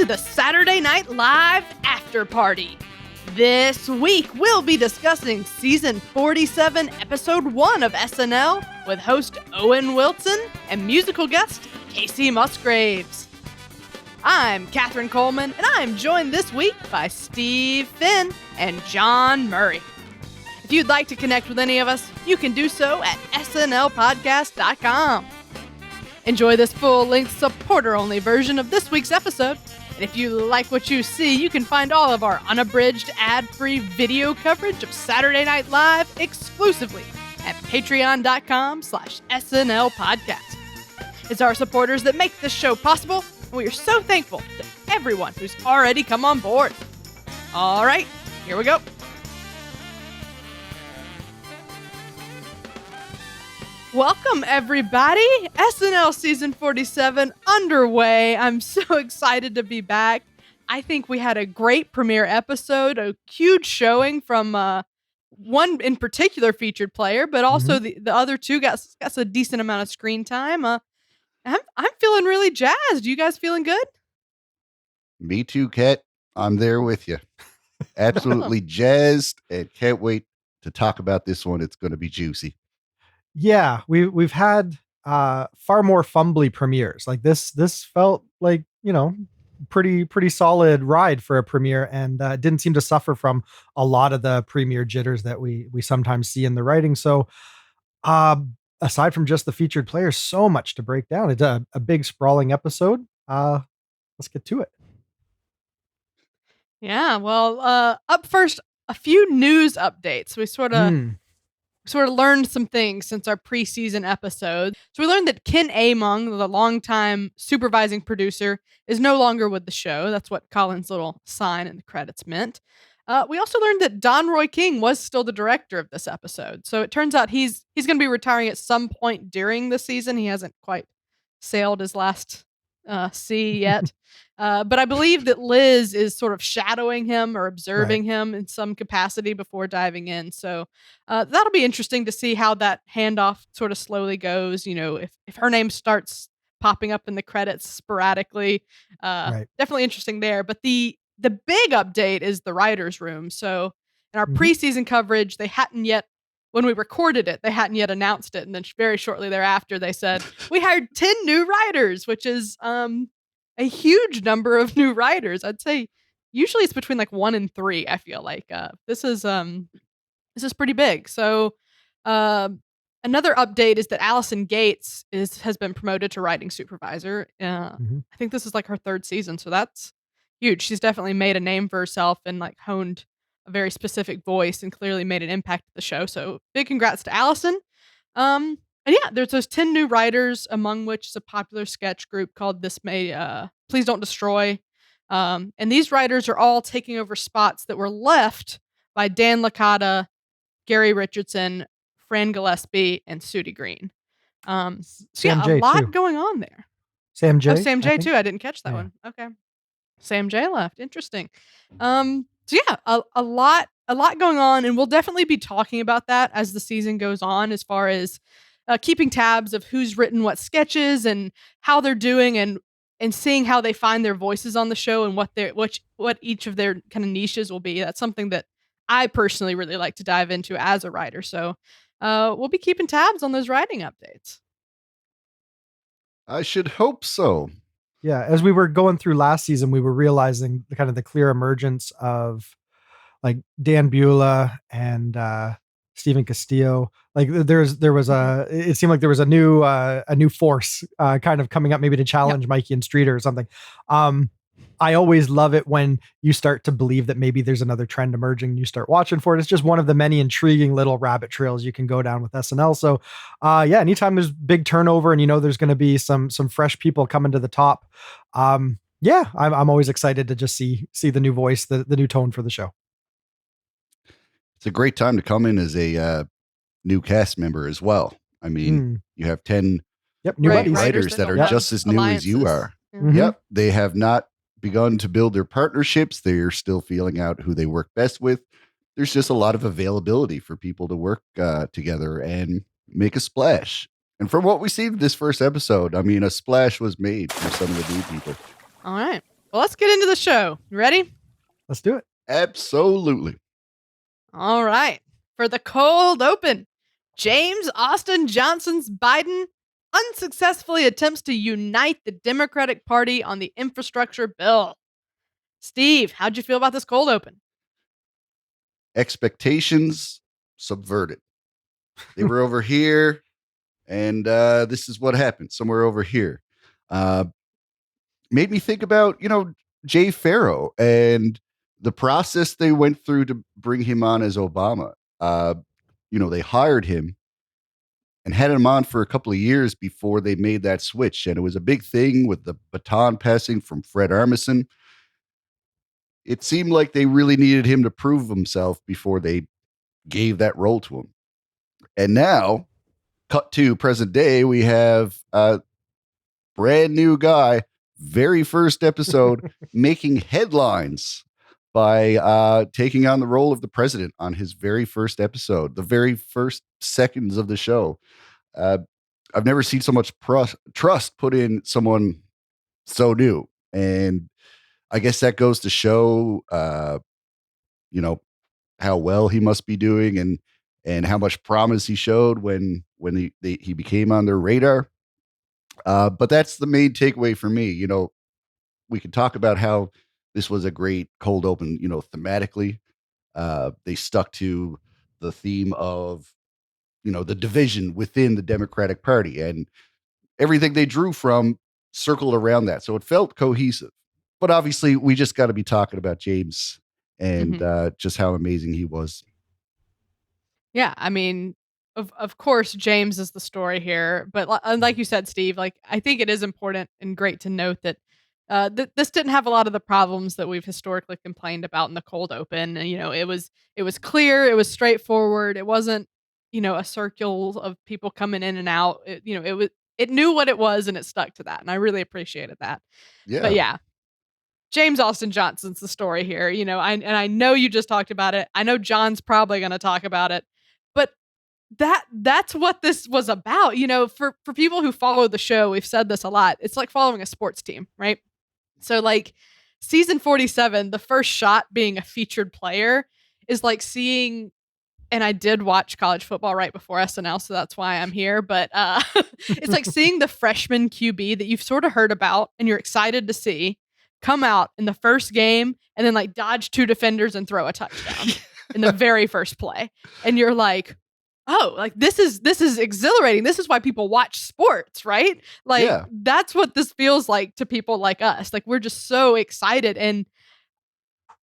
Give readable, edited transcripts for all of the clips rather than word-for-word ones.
to the Saturday Night Live Afterparty. This week, we'll be discussing Season 47, Episode 1 of SNL with host Owen Wilson and musical guest Kacey Musgraves. I'm Catherine Coleman, and I'm joined this week by Steve Finn and John Murray. If you'd like to connect with any of us, you can do so at snlpodcast.com. Enjoy this full-length, supporter-only version of this week's episode. And if you like what you see, you can find all of our unabridged, ad-free video coverage of Saturday Night Live exclusively at patreon.com/SNL Podcast. It's our supporters that make this show possible, and we are so thankful to everyone who's already come on board. All right, here we go. Welcome, everybody. SNL Season 47 underway. I'm so excited to be back. I think we had a great premiere episode, a huge showing from one in particular featured player, but also the other two got a decent amount of screen time. I'm feeling really jazzed. You guys feeling good? Me too, Kat. I'm there with you. Absolutely jazzed and can't wait to talk about this one. It's going to be juicy. Yeah, we've had far more fumbly premieres. Like this felt like, pretty solid ride for a premiere, and didn't seem to suffer from a lot of the premiere jitters that we sometimes see in the writing. So aside from just the featured players, so much to break down. It's a big sprawling episode. Let's get to it. Yeah, well, up first, a few news updates. We sort of learned some things since our preseason episode. So we learned that Ken Among, the longtime supervising producer, is no longer with the show. That's what Colin's little sign in the credits meant. We also learned that Don Roy King was still the director of this episode. So it turns out he's going to be retiring at some point during the season. He hasn't quite sailed his last sea yet. But I believe that Liz is sort of shadowing him or observing him in some capacity before diving in. So that'll be interesting to see how that handoff sort of slowly goes. You know, if her name starts popping up in the credits sporadically, definitely interesting there. But the big update is the writer's room. So in our preseason coverage, they hadn't yet, when we recorded it, they hadn't yet announced it. And then very shortly thereafter, they said, we hired 10 new writers, which is a huge number of new writers. I'd say usually it's between like 1 and 3. I feel like this is pretty big. So another update is that Allison Gates has been promoted to writing supervisor. I think this is like her 3rd season, so that's huge. She's definitely made a name for herself and like honed a very specific voice and clearly made an impact at the show. So big congrats to Allison. And yeah, there's those 10 new writers, among which is a popular sketch group called Please Don't Destroy. And these writers are all taking over spots that were left by Dan Licata, Gary Richardson, Fran Gillespie, and Sudie Green. So yeah, a lot going on there. Sam J. Oh, Sam J too. I didn't catch that one. Okay. Sam J left. Interesting. So yeah, a lot going on, and we'll definitely be talking about that as the season goes on, as far as keeping tabs of who's written what sketches and how they're doing, and seeing how they find their voices on the show and what each of their kind of niches will be. That's something that I personally really like to dive into as a writer. So we'll be keeping tabs on those writing updates. I should hope so. Yeah, as we were going through last season, we were realizing the clear emergence of like Dan Beulah and Stephen Castillo. Like it seemed like there was a new force kind of coming up, maybe to challenge Mikey and Streeter or something. I always love it when you start to believe that maybe there's another trend emerging and you start watching for it. It's just one of the many intriguing little rabbit trails you can go down with SNL. So anytime there's big turnover and there's going to be some fresh people coming to the top. I'm always excited to just see the new voice, the new tone for the show. It's a great time to come in as a new cast member as well. I mean, you have 10 new writers that are just as new as you are. Yep. They have not begun to build their partnerships. They're still feeling out who they work best with. There's just a lot of availability for people to work together and make a splash. And from what we see in this first episode, I mean, a splash was made for some of the new people. All right. Well, let's get into the show. You ready? Let's do it. Absolutely. All right. For the cold open, James Austin Johnson's Biden unsuccessfully attempts to unite the Democratic Party on the infrastructure bill. Steve, how'd you feel about this cold open? Expectations subverted. They were over here, and this is what happened somewhere over here. Made me think about, Jay Farrow and the process they went through to bring him on as Obama. They hired him and had him on for a couple of years before they made that switch. And it was a big thing with the baton passing from Fred Armisen. It seemed like they really needed him to prove himself before they gave that role to him. And now, cut to present day, we have a brand new guy, very first episode, making headlines by taking on the role of the president on his very first episode, the very first seconds of the show. I've never seen so much trust put in someone so new. And I guess that goes to show, how well he must be doing and how much promise he showed when he became on their radar. But that's the main takeaway for me. We could talk about how this was a great cold open, thematically. They stuck to the theme of, the division within the Democratic Party, and everything they drew from circled around that. So it felt cohesive. But obviously, we just got to be talking about James and just how amazing he was. Yeah, I mean, of course, James is the story here. But like you said, Steve, I think it is important and great to note that this didn't have a lot of the problems that we've historically complained about in the cold open. And, it was clear, it was straightforward. It wasn't, a circle of people coming in and out. It knew what it was and it stuck to that. And I really appreciated that. Yeah. But yeah, James Austin Johnson's the story here. I know you just talked about it. I know John's probably going to talk about it. But that's what this was about. For people who follow the show, we've said this a lot. It's like following a sports team, right? So season 47, the first shot being a featured player is like seeing, and I did watch college football right before SNL, so that's why I'm here. But it's like seeing the freshman QB that you've sort of heard about and you're excited to see come out in the first game and then dodge two defenders and throw a touchdown in the very first play. And you're like, oh, this is exhilarating. This is why people watch sports, right? That's what this feels like to people like us. We're just so excited. And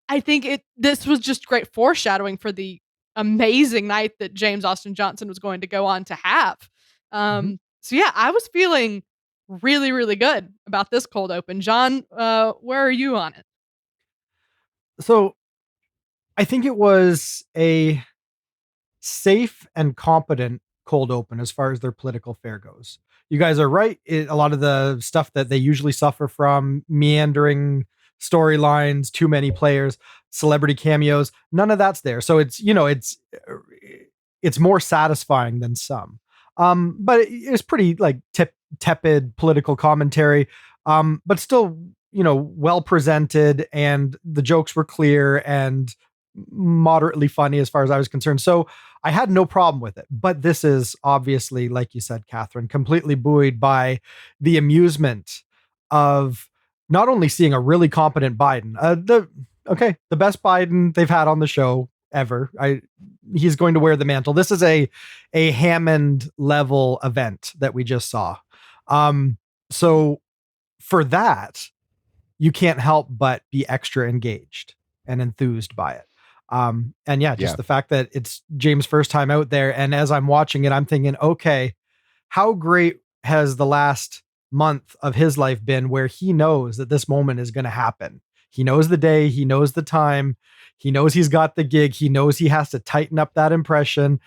I think this was just great foreshadowing for the amazing night that James Austin Johnson was going to go on to have. So yeah, I was feeling really, really good about this cold open. John, where are you on it? So I think it was a safe and competent cold open as far as their political fare goes. You guys are right. A lot of the stuff that they usually suffer from, meandering storylines, too many players, celebrity cameos, none of that's there. So it's more satisfying than some. But it's pretty tepid political commentary, but still, well presented, and the jokes were clear and moderately funny as far as I was concerned. So I had no problem with it. But this is obviously, like you said, Catherine, completely buoyed by the amusement of not only seeing a really competent Biden, the best Biden they've had on the show ever. He's going to wear the mantle. This is a Hammond level event that we just saw. So for that, you can't help but be extra engaged and enthused by it. The fact that it's James' first time out there. And as I'm watching it, I'm thinking, okay, how great has the last month of his life been where he knows that this moment is going to happen? He knows the day, he knows the time, he knows he's got the gig, he knows he has to tighten up that impression.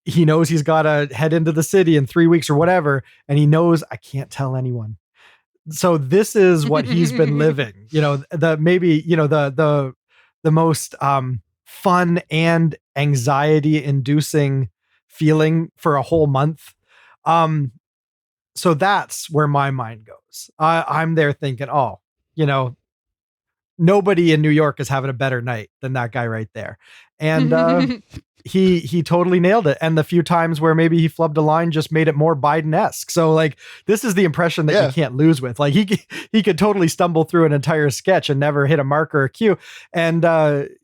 He knows he's got to head into the city in 3 weeks or whatever. And he knows, I can't tell anyone. So this is what he's been living, the most, fun and anxiety inducing feeling for a whole month. So that's where my mind goes. I'm there thinking, nobody in New York is having a better night than that guy right there. And he totally nailed it. And the few times where maybe he flubbed a line just made it more Biden-esque. So like, this is the impression that you can't lose with. Like he could totally stumble through an entire sketch and never hit a mark or a cue. And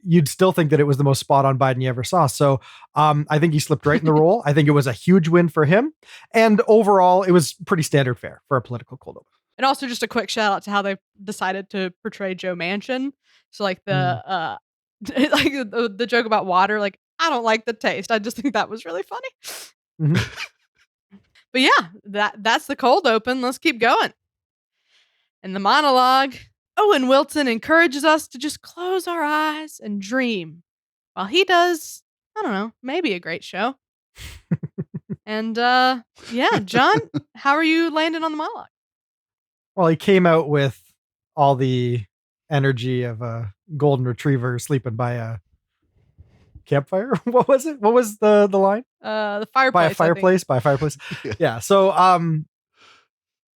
you'd still think that it was the most spot on Biden you ever saw. So I think he slipped right in the role. I think it was a huge win for him. And overall, it was pretty standard fare for a political cold open. And also just a quick shout out to how they decided to portray Joe Manchin. So like like the joke about water, like, I don't like the taste. I just think that was really funny. Mm-hmm. But yeah, that's the cold open. Let's keep going. In the monologue, Owen Wilson encourages us to just close our eyes and dream while he does, I don't know, maybe a great show. And yeah, John, how are you landing on the monologue? Well, he came out with all the energy of a golden retriever sleeping by a campfire. What was it? What was the line? The fireplace. By a fireplace. By a fireplace. Yeah. So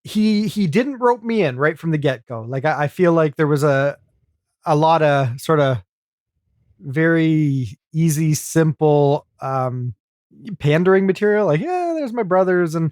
he didn't rope me in right from the get-go. Like I feel like there was a lot of sort of very easy, simple pandering material. Like, yeah, there's my brothers and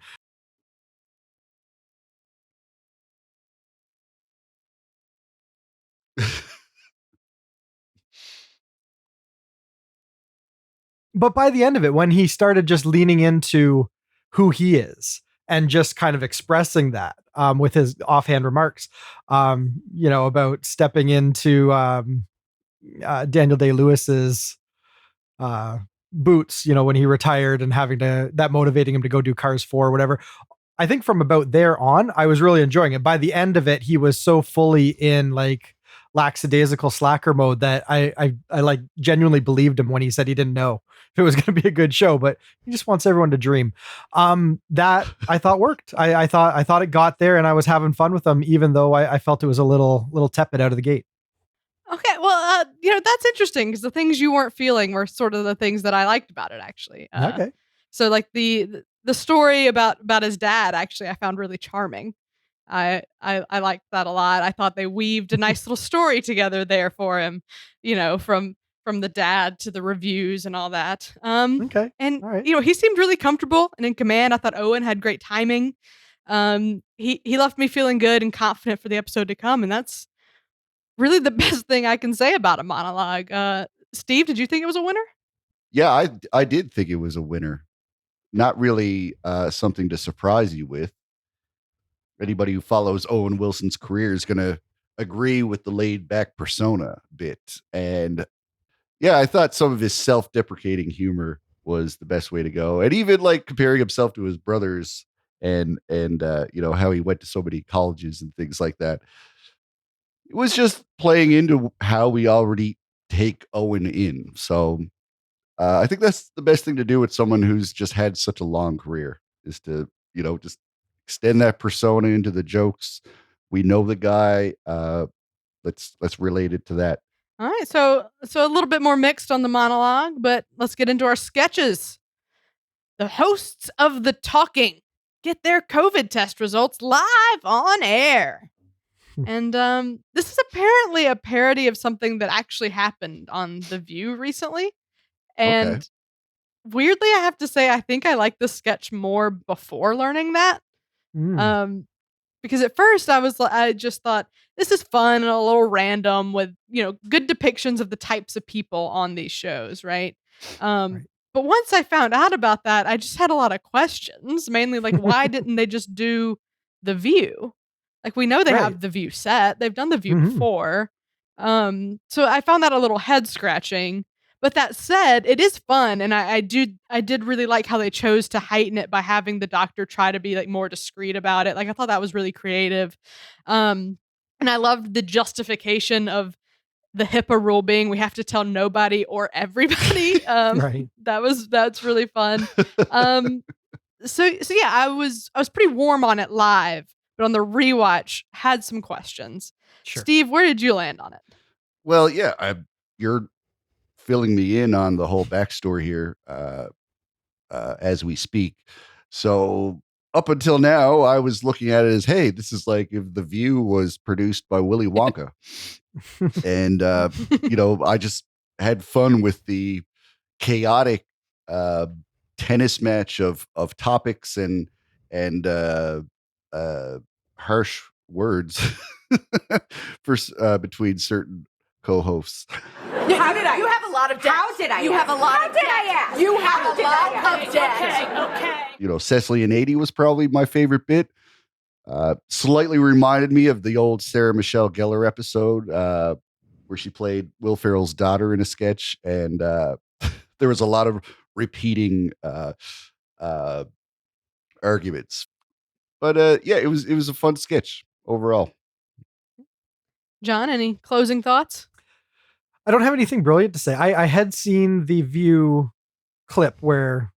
but by the end of it, when he started just leaning into who he is and just kind of expressing that with his offhand remarks, about stepping into Daniel Day-Lewis's boots, when he retired and having that motivating him to go do Cars 4 or whatever. I think from about there on, I was really enjoying it. By the end of it, he was so fully in like lackadaisical slacker mode that I like genuinely believed him when he said he didn't know if it was going to be a good show, but he just wants everyone to dream. That I thought worked. I thought it got there, and I was having fun with them, even though I felt it was a little tepid out of the gate. Okay, well, that's interesting because the things you weren't feeling were sort of the things that I liked about it, actually. Okay. So like the story about his dad, actually, I found really charming. I liked that a lot. I thought they weaved a nice little story together there for him, from the dad to the reviews and all that. Okay. And all right. He seemed really comfortable and in command. I thought Owen had great timing. He left me feeling good and confident for the episode to come, and that's really the best thing I can say about a monologue. Steve, did you think it was a winner? Yeah, I did think it was a winner. Not really something to surprise you with. Anybody who follows Owen Wilson's career is going to agree with the laid back persona bit. And yeah, I thought some of his self-deprecating humor was the best way to go. And even like comparing himself to his brothers and how he went to so many colleges and things like that. It was just playing into how we already take Owen in. So I think that's the best thing to do with someone who's just had such a long career is to, just extend that persona into the jokes. We know the guy. Let's relate it to that. All right. So a little bit more mixed on the monologue, but let's get into our sketches. The hosts of The Talking get their COVID test results live on air. And this is apparently a parody of something that actually happened on The View recently. And weirdly, I have to say, I think I liked this sketch more before learning that. Because at first I just thought this is fun and a little random with, good depictions of the types of people on these shows. Right. Right. But once I found out about that, I just had a lot of questions, mainly like, why didn't they just do The View? Like, we know they have The View set. They've done The View before. So I found that a little head scratching. But that said, it is fun, and I did really like how they chose to heighten it by having the doctor try to be like more discreet about it. Like, I thought that was really creative. And I loved the justification of the HIPAA rule being we have to tell nobody or everybody. Right. That's really fun. So yeah, I was pretty warm on it live, but on the rewatch had some questions. Sure. Steve, where did you land on it? Well, yeah, you're filling me in on the whole backstory here as we speak. So up until now, I was looking at it as, hey, this is like if The View was produced by Willy Wonka. And, I just had fun with the chaotic tennis match of topics and harsh words between certain co-hosts. How did I? You have a lot of debt. How did I? You have a lot of debt. You have a lot of debt. Okay. Cecily and 80 was probably my favorite bit. Slightly reminded me of the old Sarah Michelle Gellar episode where she played Will Ferrell's daughter in a sketch, and there was a lot of repeating arguments. But it was a fun sketch overall. John, any closing thoughts? I don't have anything brilliant to say. I had seen the View clip where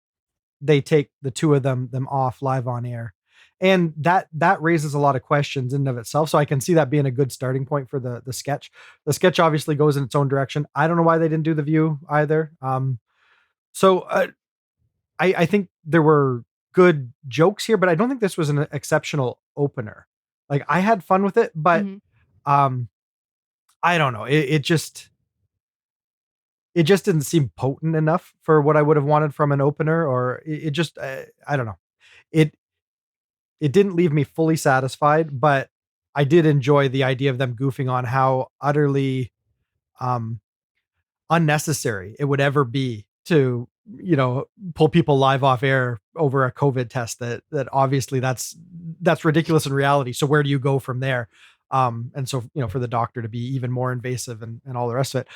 they take the two of them off live on air, and that raises a lot of questions in and of itself. So I can see that being a good starting point for the sketch. The sketch obviously goes in its own direction. I don't know why they didn't do the View either. So I think there were good jokes here, but I don't think this was an exceptional opener. Like, I had fun with it, but I don't know. It just didn't seem potent enough for what I would have wanted from an opener, or it just, I don't know. It didn't leave me fully satisfied, but I did enjoy the idea of them goofing on how utterly unnecessary it would ever be to, pull people live off air over a COVID test that obviously that's ridiculous in reality. So where do you go from there? And so, for the doctor to be even more invasive and all the rest of it.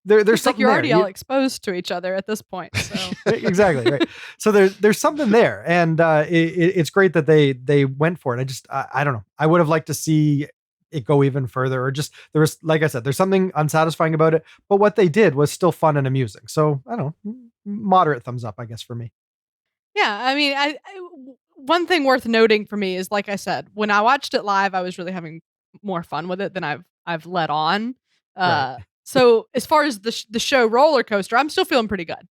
There's something like you're already there. all exposed to each other at this point. So exactly right. So there's something there, and it's great that they went for it. I don't know. I would have liked to see it go even further, or just there was, like I said, there's something unsatisfying about it. But what they did was still fun and amusing. So I don't know, moderate thumbs up, I guess, for me. Yeah, I mean, I one thing worth noting for me is, like I said, when I watched it live, I was really having more fun with it than I've let on. Right. So as far as the show roller coaster, I'm still feeling pretty good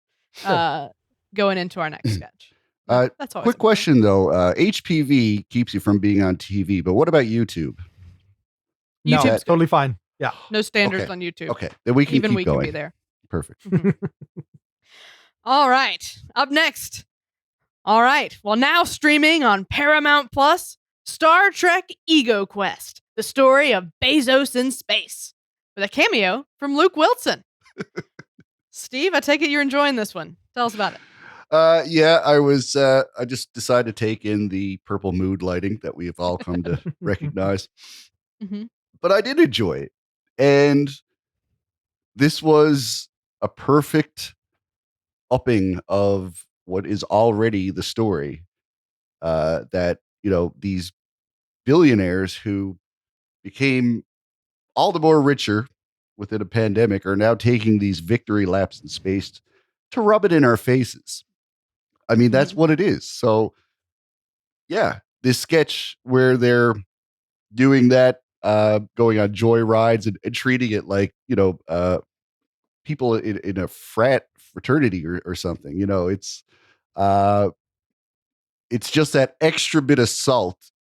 going into our next sketch. That's quick question though. HPV keeps you from being on TV, but what about YouTube? No, it's totally fine. Yeah. No standards on YouTube. Okay. Then we can Even keep we going. can be there. Perfect. All right. Up next. All right. Well, now streaming on Paramount Plus, Star Trek Ego Quest, the story of Bezos in space, with a cameo from Luke Wilson. Steve, I take it you're enjoying this one. Tell us about it. Yeah, I was. I just decided to take in the purple mood lighting that we have all come to recognize. Mm-hmm. But I did enjoy it, and this was a perfect upping of what is already the story. That these billionaires who became all the more richer within a pandemic are now taking these victory laps in space to rub it in our faces. I mean, that's what it is. So, yeah, this sketch where they're doing that, going on joy rides and treating it like, people in a fraternity or something, it's just that extra bit of salt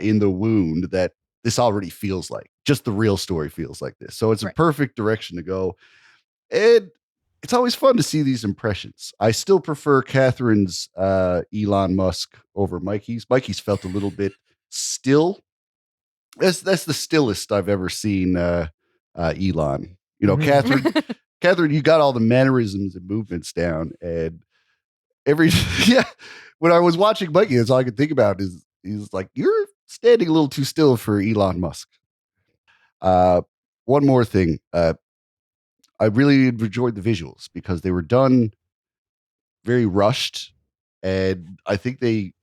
in the wound that this already feels like. Just the real story feels like this. So it's a perfect direction to go. And it's always fun to see these impressions. I still prefer Catherine's Elon Musk over Mikey's. Mikey's felt a little bit still. That's the stillest I've ever seen Elon. Catherine, you got all the mannerisms and movements down. And when I was watching Mikey, that's all I could think about is he's like, you're standing a little too still for Elon Musk. One more thing. I really enjoyed the visuals because they were done very rushed. And I think they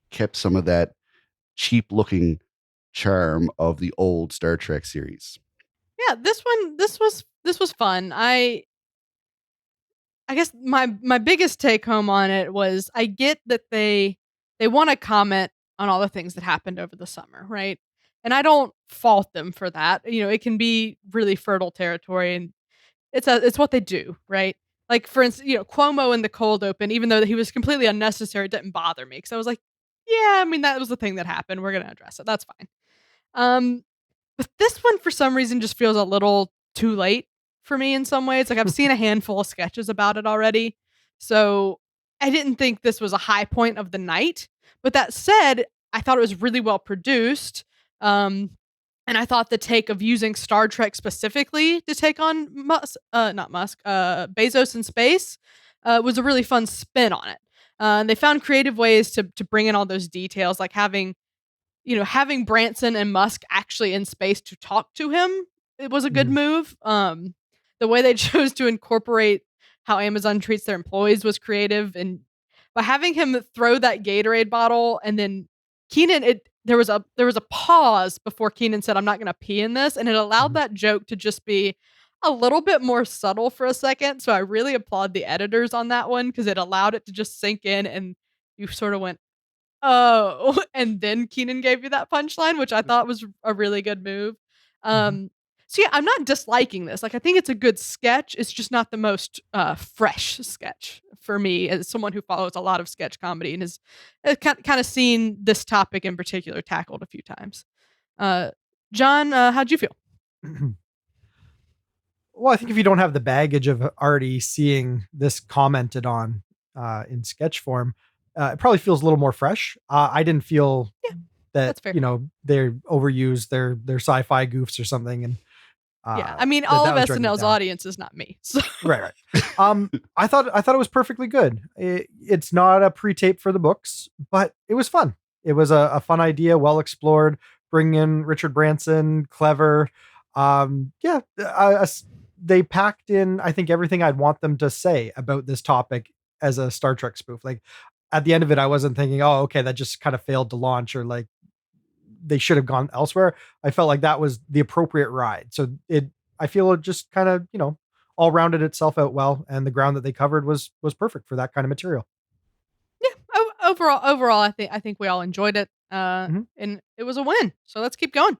kept some of that cheap looking charm of the old Star Trek series. Yeah, this was fun. I guess my biggest take home on it was I get that they want to comment on all the things that happened over the summer, right? And I don't fault them for that. It can be really fertile territory, and it's what they do, right? Like, for instance, Cuomo in the cold open, even though he was completely unnecessary, it didn't bother me because I was like, yeah, I mean, that was the thing that happened. We're going to address it. That's fine. But this one, for some reason, just feels a little too late for me in some ways. Like, I've seen a handful of sketches about it already. So I didn't think this was a high point of the night. But that said, I thought it was really well produced. And I thought the take of using Star Trek specifically to take on Bezos in space was a really fun spin on it. And they found creative ways to bring in all those details, like having Branson and Musk actually in space to talk to him. It was a good move. The way they chose to incorporate how Amazon treats their employees was creative, and by having him throw that Gatorade bottle and then Keenan, there was a pause before Keenan said, "I'm not going to pee in this," and it allowed that joke to just be a little bit more subtle for a second. So I really applaud the editors on that one because it allowed it to just sink in, and you sort of went, "Oh," and then Keenan gave you that punchline, which I thought was a really good move. So yeah, I'm not disliking this. Like, I think it's a good sketch. It's just not the most fresh sketch for me as someone who follows a lot of sketch comedy and has kind of seen this topic in particular tackled a few times. John, how'd you feel? Well, I think if you don't have the baggage of already seeing this commented on in sketch form, it probably feels a little more fresh. I didn't feel that they're overused their sci-fi goofs or something, and I mean, all of SNL's audience is not me. So. Right. I thought it was perfectly good. It's not a pre-tape for the books, but it was fun. It was a fun idea, well explored. Bring in Richard Branson, clever. They packed in, I think, everything I'd want them to say about this topic as a Star Trek spoof. Like, at the end of it, I wasn't thinking, oh, okay, that just kind of failed to launch, or like they should have gone elsewhere. I felt like that was the appropriate ride. So I feel it just kind of, all rounded itself out well. And the ground that they covered was perfect for that kind of material. Yeah. Overall, I think we all enjoyed it. And it was a win. So let's keep going.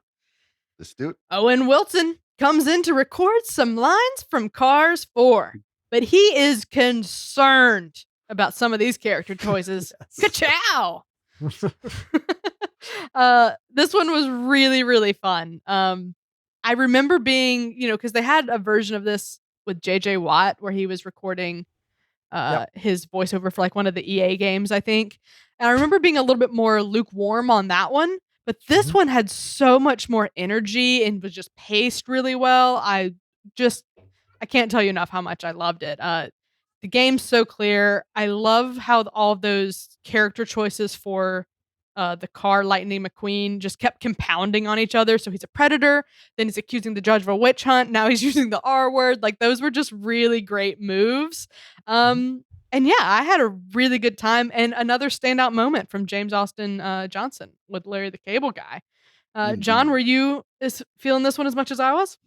Let's do it. Owen Wilson comes in to record some lines from Cars 4, but he is concerned about some of these character choices. Ka-chow! This one was really, really fun. I remember being, because they had a version of this with JJ Watt where he was recording his voiceover for like one of the EA games, I think. And I remember being a little bit more lukewarm on that one, but this one had so much more energy and was just paced really well. I can't tell you enough how much I loved it. The game's so clear. I love how all of those character choices for the car Lightning McQueen just kept compounding on each other. So he's a predator, then he's accusing the judge of a witch hunt, now he's using the R word. Like, those were just really great moves. And yeah, I had a really good time. And another standout moment from James Austin Johnson with Larry the Cable Guy. John, were you feeling this one as much as I was?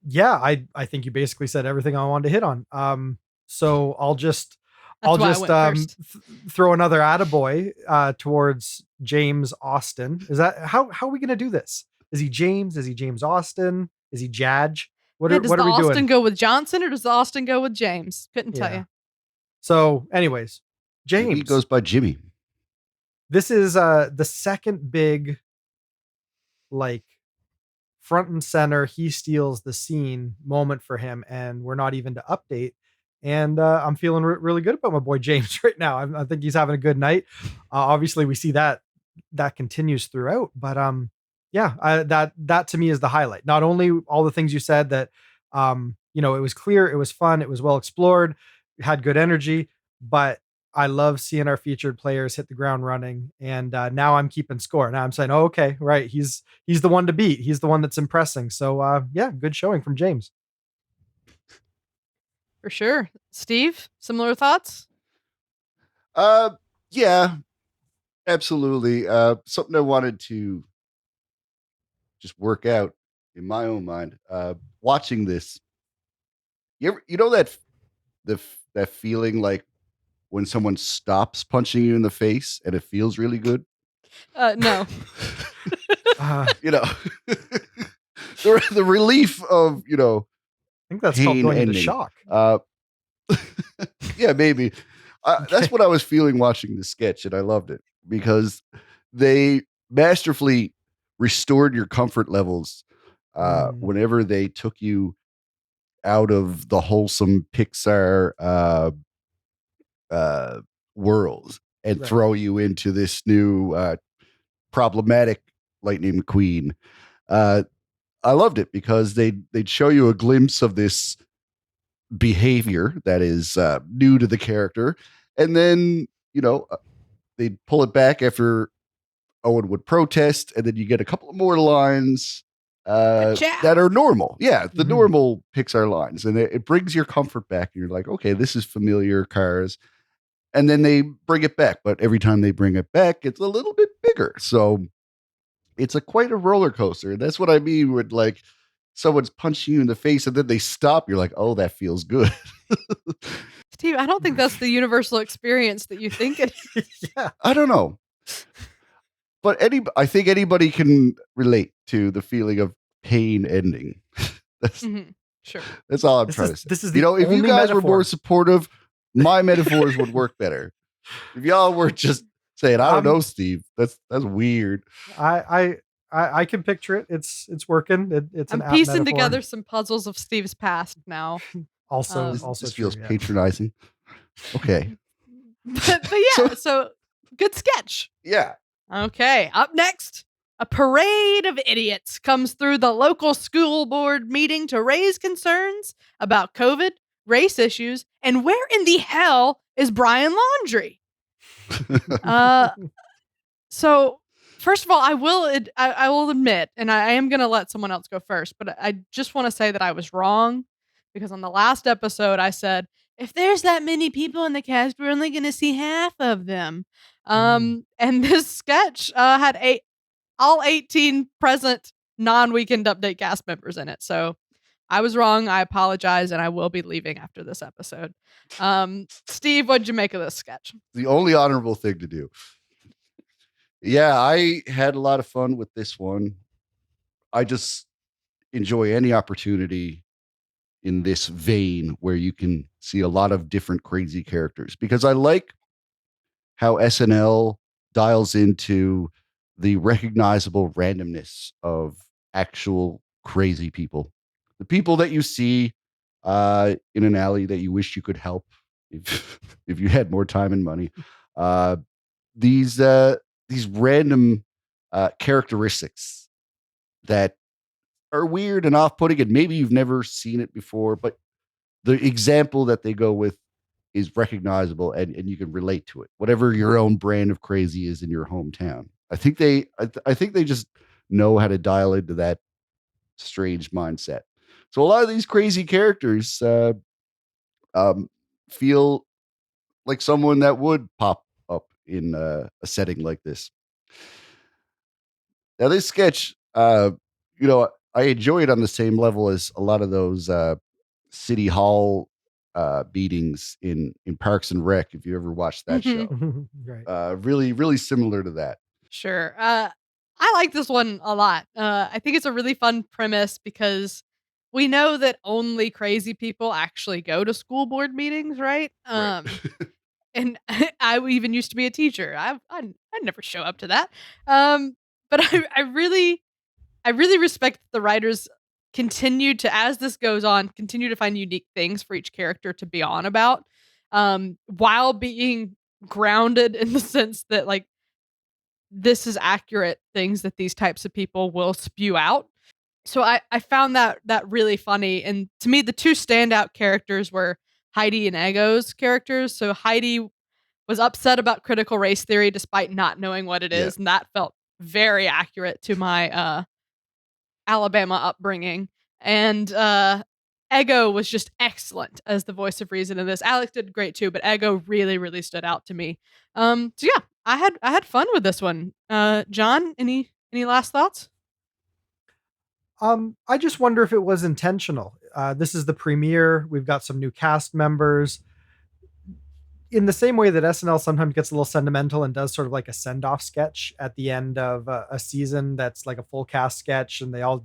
Yeah, I think you basically said everything I wanted to hit on. So I'll just throw another attaboy towards James Austin. Is that how are we gonna do this? Is he James? Is he James Austin? Is he Jadge? What are we doing? Does the Austin go with Johnson or does the Austin go with James? Couldn't tell you. So, anyways, James. He goes by Jimmy. This is the second big, like, front and center, he steals the scene moment for him, and we're not even to update. And I'm feeling really good about my boy James right now. I think he's having a good night. Obviously, we see that continues throughout, but that to me is the highlight. Not only all the things you said that, it was clear, it was fun, it was well explored, had good energy, but I love seeing our featured players hit the ground running. And now I'm keeping score. Now I'm saying, oh, okay, right, he's the one to beat. He's the one that's impressing. So good showing from James. For sure. Steve, similar thoughts? Yeah, absolutely. Something I wanted to just work out in my own mind. Watching this, that feeling like when someone stops punching you in the face and it feels really good? No. The relief of, think that's called going into shock. Yeah, maybe. That's what I was feeling watching the sketch, and I loved it because they masterfully restored your comfort levels whenever they took you out of the wholesome Pixar world and throw you into this new problematic Lightning McQueen. I loved it because they'd show you a glimpse of this behavior that is new to the character, and then they'd pull it back after Owen would protest, and then you get a couple of more lines that are normal. Yeah, the normal Pixar lines, and it brings your comfort back, and you're like, okay, this is familiar Cars. And then they bring it back, but every time they bring it back, it's a little bit bigger. So it's quite a roller coaster. And that's what I mean with like someone's punching you in the face and then they stop. You're like, oh, that feels good. Steve, I don't think that's the universal experience that you think it is. Yeah, I don't know. But I think anybody can relate to the feeling of pain ending. Sure. That's all I'm trying to say. This is the if you guys metaphor. were more supportive, my metaphors would work better. If y'all were just saying, I don't know, Steve, that's weird. I can picture it. It's working. I'm piecing together some puzzles of Steve's past now. Also this feels patronizing. Okay. but yeah, so good sketch. Yeah. Okay, up next, a parade of idiots comes through the local school board meeting to raise concerns about COVID, race issues, and where in the hell is Brian Laundrie? So first of all, I will admit, and I am going to let someone else go first, but I just want to say that I was wrong because on the last episode I said, if there's that many people in the cast, we're only going to see half of them. And this sketch had all 18 present non-Weekend Update cast members in it. So I was wrong. I apologize, and I will be leaving after this episode. Steve, what'd you make of this sketch? The only honorable thing to do. Yeah, I had a lot of fun with this one. I just enjoy any opportunity in this vein where you can see a lot of different crazy characters because I like how SNL dials into the recognizable randomness of actual crazy people. The people that you see in an alley that you wish you could help if you had more time and money. These random characteristics that are weird and off-putting, and maybe you've never seen it before, but the example that they go with is recognizable and you can relate to it, whatever your own brand of crazy is in your hometown. I think they just know how to dial into that strange mindset. So a lot of these crazy characters feel like someone that would pop up in a setting like this. Now, this sketch, I enjoy it on the same level as a lot of those city hall beatings in Parks and Rec. If you ever watched that show, right? Really, really similar to that. Sure. I like this one a lot. I think it's a really fun premise because we know that only crazy people actually go to school board meetings, right? Right. And I even used to be a teacher. I never show up to that. But I really respect the writers continue to, as this goes on, continue to find unique things for each character to be on about, while being grounded in the sense that like this is accurate things that these types of people will spew out. So I found that really funny. And to me, the two standout characters were Heidi and Ego's characters. So Heidi was upset about critical race theory despite not knowing what it is. And that felt very accurate to my Alabama upbringing. And Ego was just excellent as the voice of reason in this. Alex did great too, but Ego really, really stood out to me. So yeah, I had fun with this one. John, any last thoughts? I just wonder if it was intentional. This is the premiere. We've got some new cast members. In the same way that SNL sometimes gets a little sentimental and does sort of like a send-off sketch at the end of a season that's like a full cast sketch, and they all,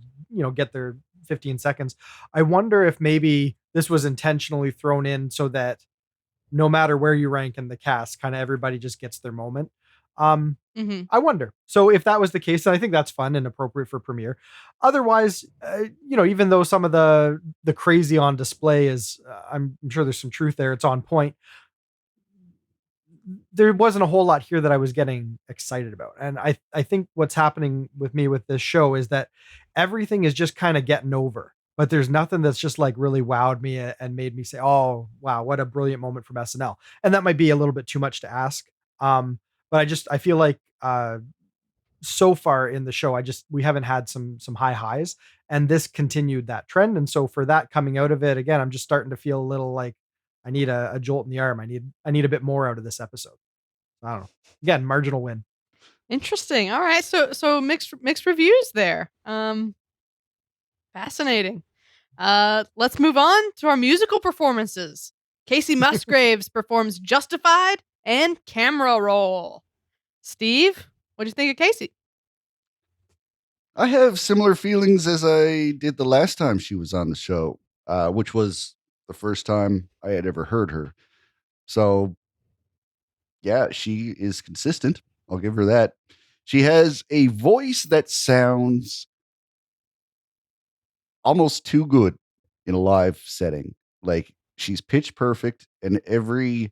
get their 15 seconds. I wonder if maybe this was intentionally thrown in so that no matter where you rank in the cast, kind of everybody just gets their moment. I wonder. So if that was the case, then I think that's fun and appropriate for premiere. Otherwise, even though some of the crazy on display is, I'm sure there's some truth there. It's on point. There wasn't a whole lot here that I was getting excited about. And I think what's happening with me with this show is that everything is just kind of getting over, but there's nothing that's just like really wowed me and made me say, oh, wow, what a brilliant moment from SNL. And that might be a little bit too much to ask. But I feel like, so far in the show, we haven't had some high highs, and this continued that trend. And so for that coming out of it, again, I'm just starting to feel a little like I need a jolt in the arm. I need a bit more out of this episode. I don't know. Again, marginal win. Interesting. All right. So mixed reviews there. Fascinating. Let's move on to our musical performances. Kacey Musgraves performs Justified and Camera Roll. Steve, what do you think of Kacey? I have similar feelings as I did the last time she was on the show, which was the first time I had ever heard her. So, yeah, she is consistent. I'll give her that. She has a voice that sounds almost too good in a live setting. Like, she's pitch perfect, and every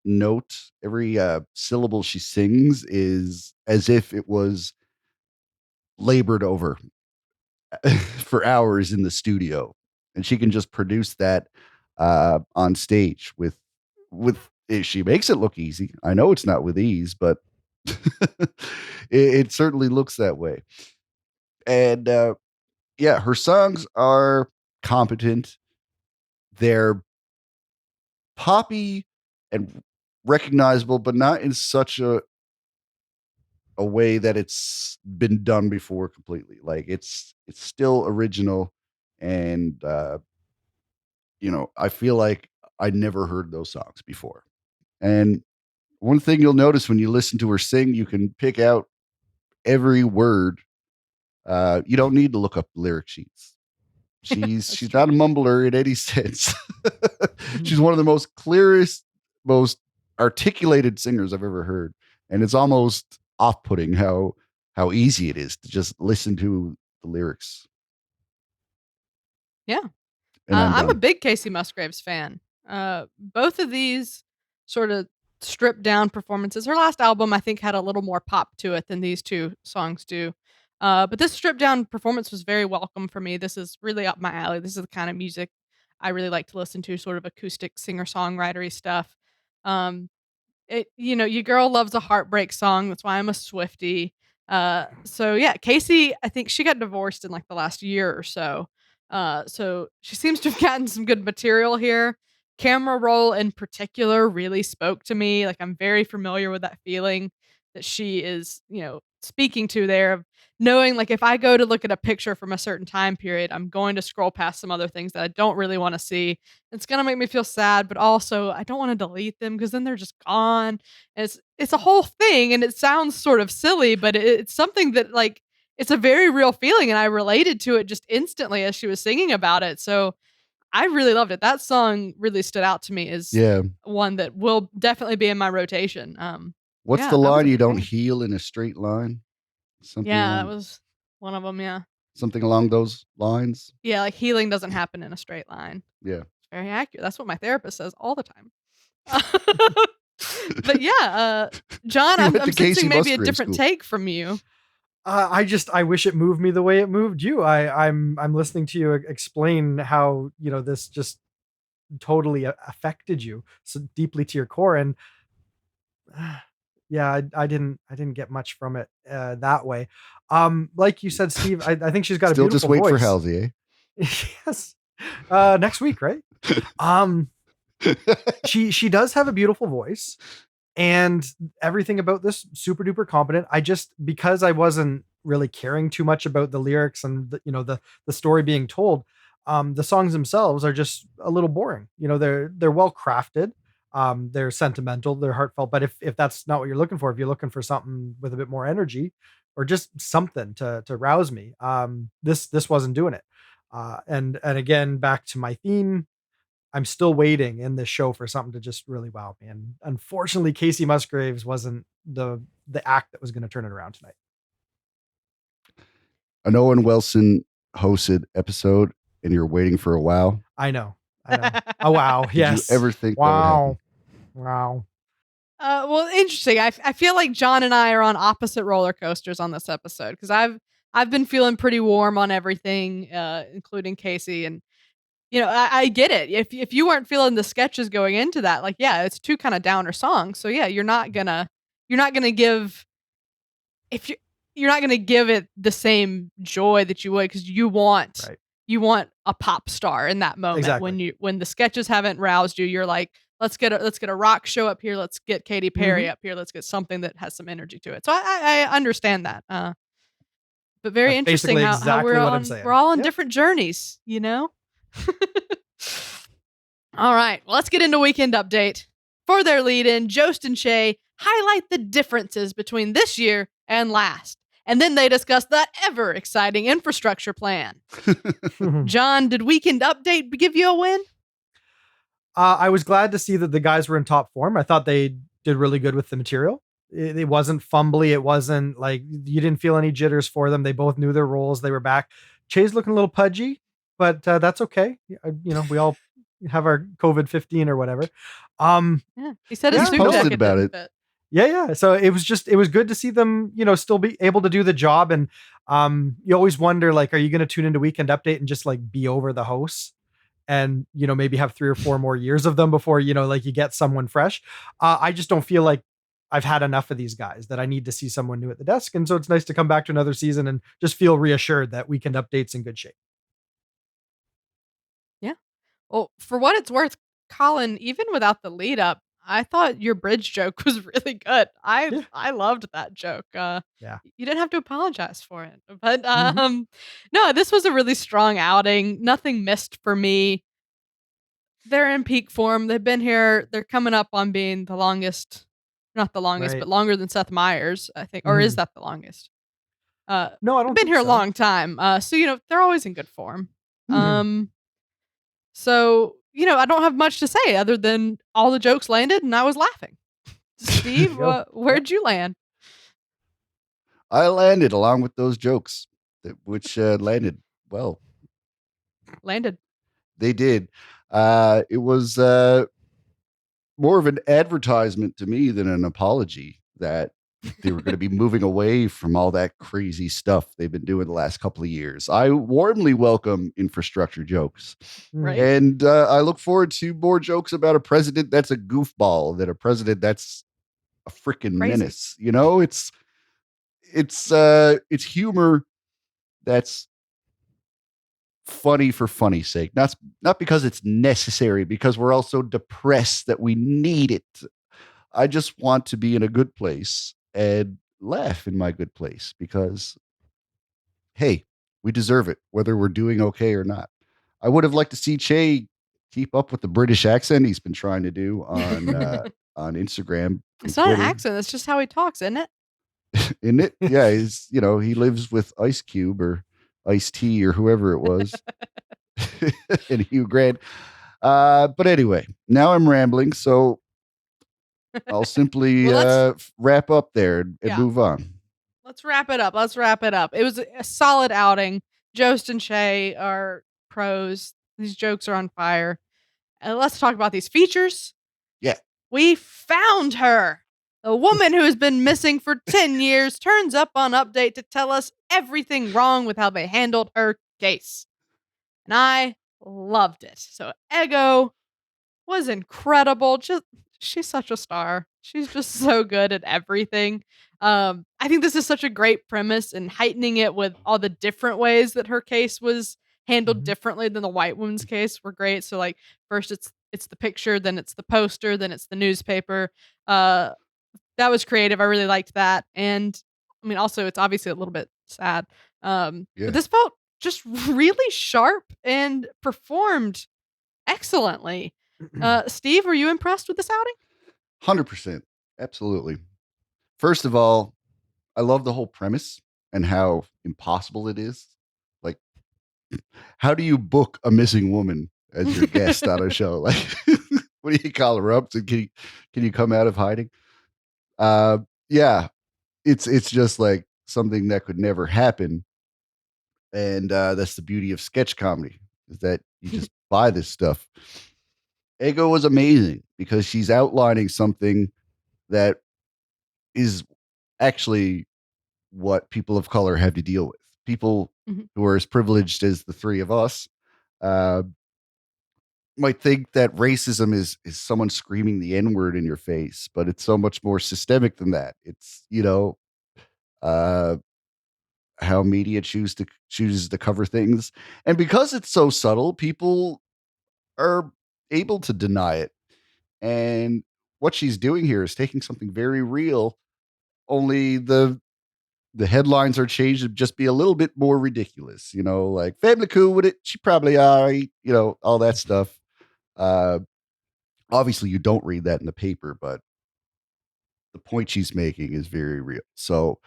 note, every syllable she sings is as if it was labored over for hours in the studio, and she can just produce that on stage with she makes it look easy. I know it's not with ease, but it certainly looks that way. And yeah, her songs are competent. They're poppy and recognizable, but not in such a way that it's been done before completely. Like it's still original, and I feel like I never heard those songs before. And one thing you'll notice when you listen to her sing, you can pick out every word. You don't need to look up lyric sheets. She's not a mumbler in any sense. She's one of the most clearest, most articulated singers I've ever heard, and it's almost off-putting how easy it is to just listen to the lyrics. Yeah, I'm a big Kacey Musgraves fan. Both of these sort of stripped down performances. Her last album, I think, had a little more pop to it than these two songs do. But this stripped down performance was very welcome for me. This is really up my alley. This is the kind of music I really like to listen to, sort of acoustic singer-songwritery stuff. Your girl loves a heartbreak song. That's why I'm a Swiftie. So yeah, Kacey, I think she got divorced in like the last year or so. So she seems to have gotten some good material here. Camera Roll in particular really spoke to me. Like I'm very familiar with that feeling that she is, speaking to there, of knowing like if I go to look at a picture from a certain time period, I'm going to scroll past some other things that I don't really want to see. It's going to make me feel sad, but also I don't want to delete them because then they're just gone. And it's a whole thing, and it sounds sort of silly, but it's something that like it's a very real feeling, and I related to it just instantly as she was singing about it. So I really loved it. That song really stood out to me as one that will definitely be in my rotation. What's the line? You don't heal in a straight line? Something that was one of them, yeah. Something along those lines? Yeah, like healing doesn't happen in a straight line. Yeah. It's very accurate. That's what my therapist says all the time. But yeah, John, I'm sensing maybe a different take from you. I wish it moved me the way it moved you. I'm listening to you explain how, this just totally affected you so deeply to your core. And yeah, I didn't get much from it that way. Like you said, Steve, I think she's got still a beautiful just wait voice. for Halsey, eh? Yes. Next week, right? She does have a beautiful voice, and everything about this super duper competent. Because I wasn't really caring too much about the lyrics and the story being told, the songs themselves are just a little boring. They're well crafted. They're sentimental, they're heartfelt, but if that's not what you're looking for, if you're looking for something with a bit more energy or just something to rouse me, this wasn't doing it. And again, back to my theme, I'm still waiting in this show for something to just really wow me. And unfortunately, Kacey Musgraves wasn't the act that was going to turn it around tonight. An Owen Wilson hosted episode, and you're waiting for a wow. I know. Oh wow! Yes. Did you ever think wow. that would happen? Wow. Well, interesting. I feel like John and I are on opposite roller coasters on this episode because I've been feeling pretty warm on everything, including Kacey, and I get it. If you weren't feeling the sketches going into that, like it's two kind of downer songs. So you're not gonna give you're not gonna give it the same joy that you would because you want a pop star in that moment. Exactly. When the sketches haven't roused you, you're like, let's get a rock show up here. Let's get Katy Perry up here. Let's get something that has some energy to it. So I understand that. But very That's interesting how we're all on different journeys, All right, let's get into Weekend Update. For their lead-in, Jost and Shay highlight the differences between this year and last. And then they discuss that ever-exciting infrastructure plan. John, did Weekend Update give you a win? I was glad to see that the guys were in top form. I thought they did really good with the material. It wasn't fumbly. It wasn't like you didn't feel any jitters for them. They both knew their roles. They were back. Shay's looking a little pudgy, but that's okay. We all have our COVID-15 or whatever. He said his suit jacket about it. Fit. Yeah. So it was good to see them, still be able to do the job. And you always wonder, like, are you going to tune into Weekend Update and just like be over the hosts and, maybe have 3 or 4 more years of them before, like you get someone fresh. I just don't feel like I've had enough of these guys that I need to see someone new at the desk. And so it's nice to come back to another season and just feel reassured that Weekend Update's in good shape. Yeah. Well, for what it's worth, Colin, even without the lead up, I thought your bridge joke was really good. I loved that joke. You didn't have to apologize for it. But no, this was a really strong outing. Nothing missed for me. They're in peak form. They've been here. They're coming up on being the longest, not the longest, but longer than Seth Meyers, I think. Or is that the longest? No, I don't. They've been here a long time. So they're always in good form. So, I don't have much to say other than all the jokes landed and I was laughing. Steve, where'd you land? I landed along with those jokes, which landed well. Landed. They did. It was more of an advertisement to me than an apology that they were going to be moving away from all that crazy stuff they've been doing the last couple of years. I warmly welcome infrastructure jokes. Right. And I look forward to more jokes about a president that's a goofball than a president that's a freaking menace. It's humor that's funny for funny's sake. Not because it's necessary, because we're all so depressed that we need it. I just want to be in a good place and laugh in my good place because, hey, we deserve it, whether we're doing okay or not. I would have liked to see Che keep up with the British accent he's been trying to do on on Instagram. It's not an accent. That's just how he talks, isn't it? Isn't it? Yeah, he lives with Ice Cube or Ice T or whoever it was, and Hugh Grant. But anyway, now I'm rambling, so I'll simply wrap up there and move on. Let's wrap it up. It was a solid outing. Jost and Shay are pros. These jokes are on fire. And let's talk about these features. Yeah. We found her. A woman who has been missing for 10 years turns up on Update to tell us everything wrong with how they handled her case. And I loved it. So Ego was incredible. She's such a star. She's just so good at everything. I think this is such a great premise, and heightening it with all the different ways that her case was handled differently than the white woman's case were great. So like first it's the picture, then it's the poster, then it's the newspaper. That was creative. I really liked that. And I mean, also it's obviously a little bit sad. But this felt just really sharp and performed excellently. Steve, were you impressed with this outing? 100%. Absolutely. First of all, I love the whole premise and how impossible it is. Like, how do you book a missing woman as your guest on a show? Like, what do you call her up? And can you come out of hiding? Yeah, it's just like something that could never happen. And that's the beauty of sketch comedy, is that you just buy this stuff. Ego was amazing because she's outlining something that is actually what people of color have to deal with. People who are as privileged as the three of us uh, might think that racism is someone screaming the N-word in your face, but it's so much more systemic than that. It's, uh, how media chooses to cover things. And because it's so subtle, people are able to deny it. And what she's doing here is taking something very real, only the headlines are changed to just be a little bit more ridiculous, like family cool with it. She probably are, all that stuff. Obviously you don't read that in the paper, but the point she's making is very real. So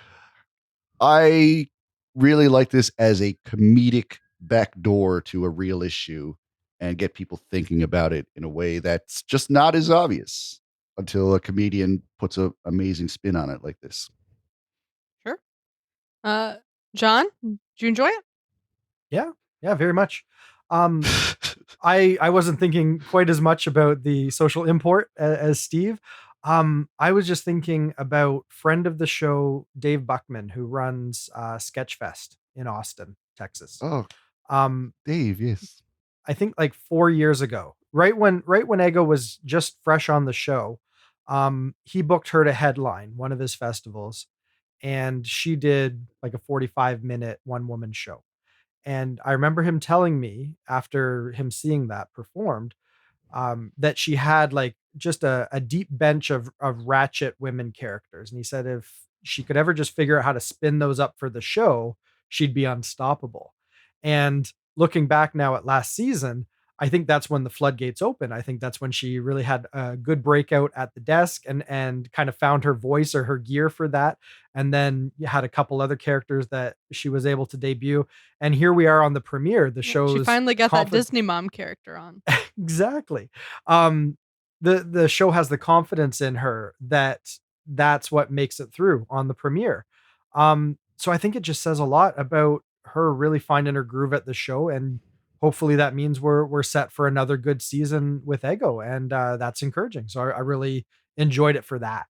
I really like this as a comedic backdoor to a real issue and get people thinking about it in a way that's just not as obvious until a comedian puts an amazing spin on it like this. Sure. John, did you enjoy it? Yeah, very much. I wasn't thinking quite as much about the social import as Steve. I was just thinking about friend of the show Dave Buckman, who runs Sketchfest in Austin, Texas. Oh, Um, Dave, yes. I think like 4 years ago, right when Ego was just fresh on the show, he booked her to headline one of his festivals, and she did like a 45-minute one woman show. And I remember him telling me after him seeing that performed, that she had like just a deep bench of ratchet women characters. And he said if she could ever just figure out how to spin those up for the show, she'd be unstoppable. And looking back now at last season, I think that's when the floodgates open. I think that's when she really had a good breakout at the desk and kind of found her voice or her gear for that. And then you had a couple other characters that she was able to debut. And here we are on the premiere. The show's She finally got that Disney mom character on. Exactly. The show has the confidence in her that's what makes it through on the premiere. So I think it just says a lot about her really finding her groove at the show, and hopefully that means we're set for another good season with Ego, and that's encouraging. So I really enjoyed it for that.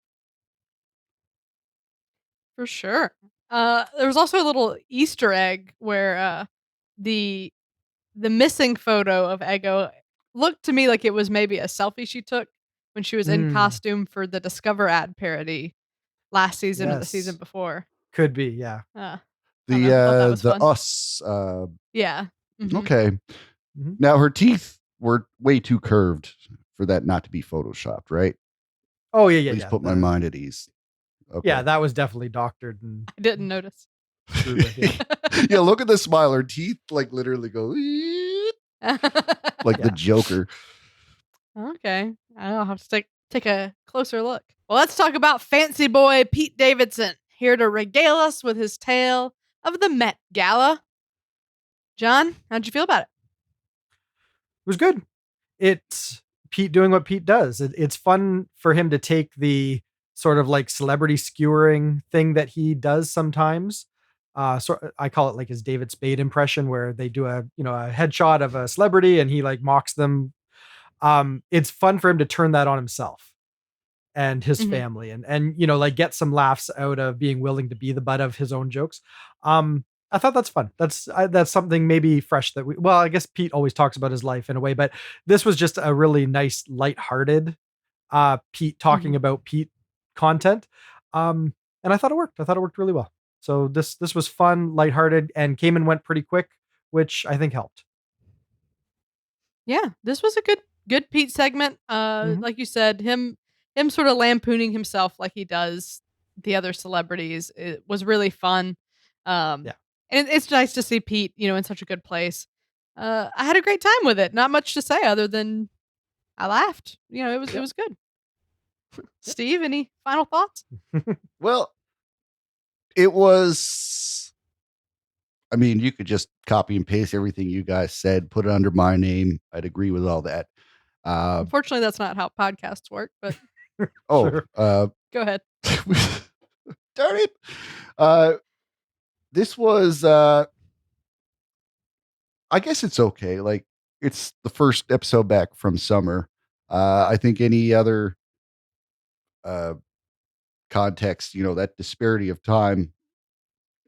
For sure. There was also a little Easter egg where the missing photo of Ego looked to me like it was maybe a selfie she took when she was in costume for the Discover ad parody last season or the season before. Could be, yeah. Thought that was the fun. us. Yeah. Okay. Now her teeth were way too curved for that not to be photoshopped, right? Oh yeah. Please put my mind at ease. Okay. Yeah, that was definitely doctored. And I didn't notice. Yeah, look at the smile. Her teeth like literally go like the Joker. Okay. I'll have to take a closer look. Well, let's talk about fancy boy Pete Davidson, here to regale us with his tale of the Met Gala. John, how'd you feel about it? It was good. It's Pete doing what Pete does. It's fun for him to take the sort of like celebrity skewering thing that he does sometimes. So I call it like his David Spade impression, where they do a headshot of a celebrity and he like mocks them. It's fun for him to turn that on himself and his family and like get some laughs out of being willing to be the butt of his own jokes. I thought that's fun. That's something maybe fresh that I guess Pete always talks about his life in a way, but this was just a really nice, lighthearted Pete talking about Pete content. And I thought it worked. I thought it worked really well. So this was fun, lighthearted, and came and went pretty quick, which I think helped. Yeah, this was a good Pete segment. Like you said, him sort of lampooning himself like he does the other celebrities. It was really fun. Yeah. And it's nice to see Pete, in such a good place. I had a great time with it. Not much to say other than I laughed. It was good. Steve, any final thoughts? Well, it was I mean, you could just copy and paste everything you guys said, put it under my name. I'd agree with all that. Unfortunately, that's not how podcasts work, but Sure. go ahead. Darn it. This was, I guess it's okay. Like, it's the first episode back from summer. I think any other context, that disparity of time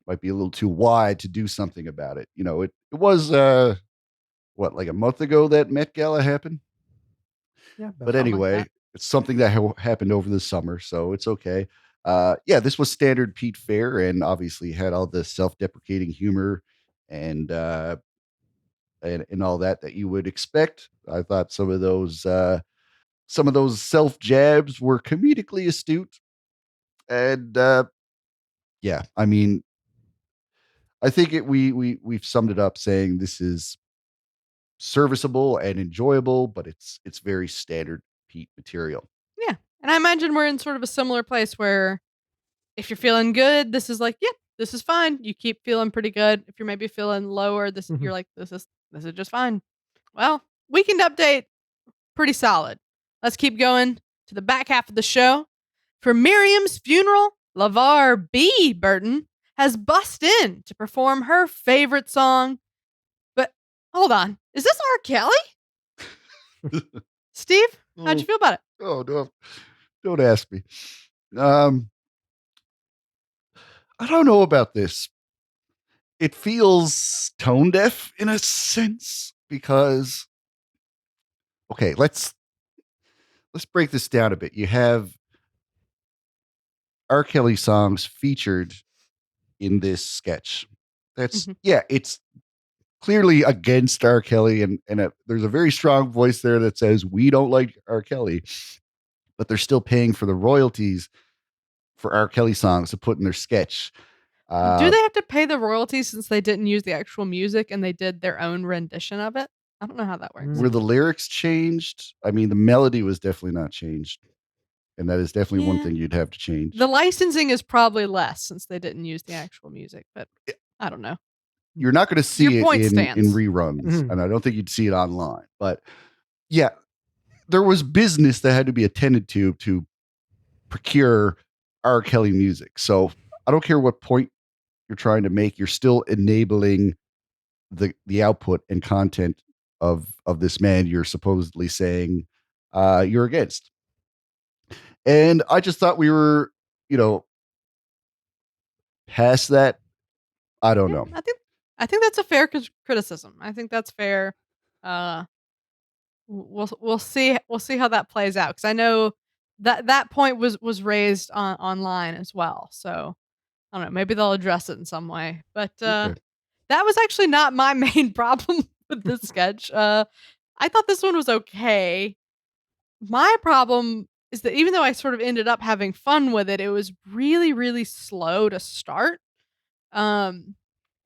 might be a little too wide to do something about it. It was like a month ago that Met Gala happened. Yeah, but anyway, like it's something that happened over the summer, so it's okay. This was standard Pete fare, and obviously had all the self-deprecating humor and and all that you would expect. I thought some of those self jabs were comedically astute, and I mean, I think we've summed it up saying this is serviceable and enjoyable, but it's very standard Pete material. Yeah. And I imagine we're in sort of a similar place where if you're feeling good, this is like, yep, this is fine. You keep feeling pretty good. If you're maybe feeling lower, you're like, this is just fine. Well, weekend update, pretty solid. Let's keep going to the back half of the show. For Miriam's funeral, LeVar B. Burton has bust in to perform her favorite song. But hold on, is this R. Kelly? Steve, how'd you feel about it? Oh, don't ask me. I don't know about this. It feels tone deaf in a sense because, okay, let's break this down a bit. You have R. Kelly songs featured in this sketch. That's it's clearly against R. Kelly, and there's a very strong voice there that says we don't like R. Kelly, but they're still paying for the royalties for R. Kelly songs to put in their sketch. Do they have to pay the royalties since they didn't use the actual music and they did their own rendition of it? I don't know how that works. Were the lyrics changed? I mean, the melody was definitely not changed. And that is definitely one thing you'd have to change. The licensing is probably less since they didn't use the actual music, but I don't know. You're not going to see it in reruns, and I don't think you'd see it online. But yeah, there was business that had to be attended to procure R. Kelly music. So I don't care what point you're trying to make, you're still enabling the output and content of this man you're supposedly saying you're against. And I just thought we were, past that. I don't know. I think that's a fair criticism. I think that's fair. We'll see how that plays out, because I know that point was raised online as well. So I don't know. Maybe they'll address it in some way. But that was actually not my main problem with this sketch. I thought this one was okay. My problem is that even though I sort of ended up having fun with it, it was really, really slow to start. And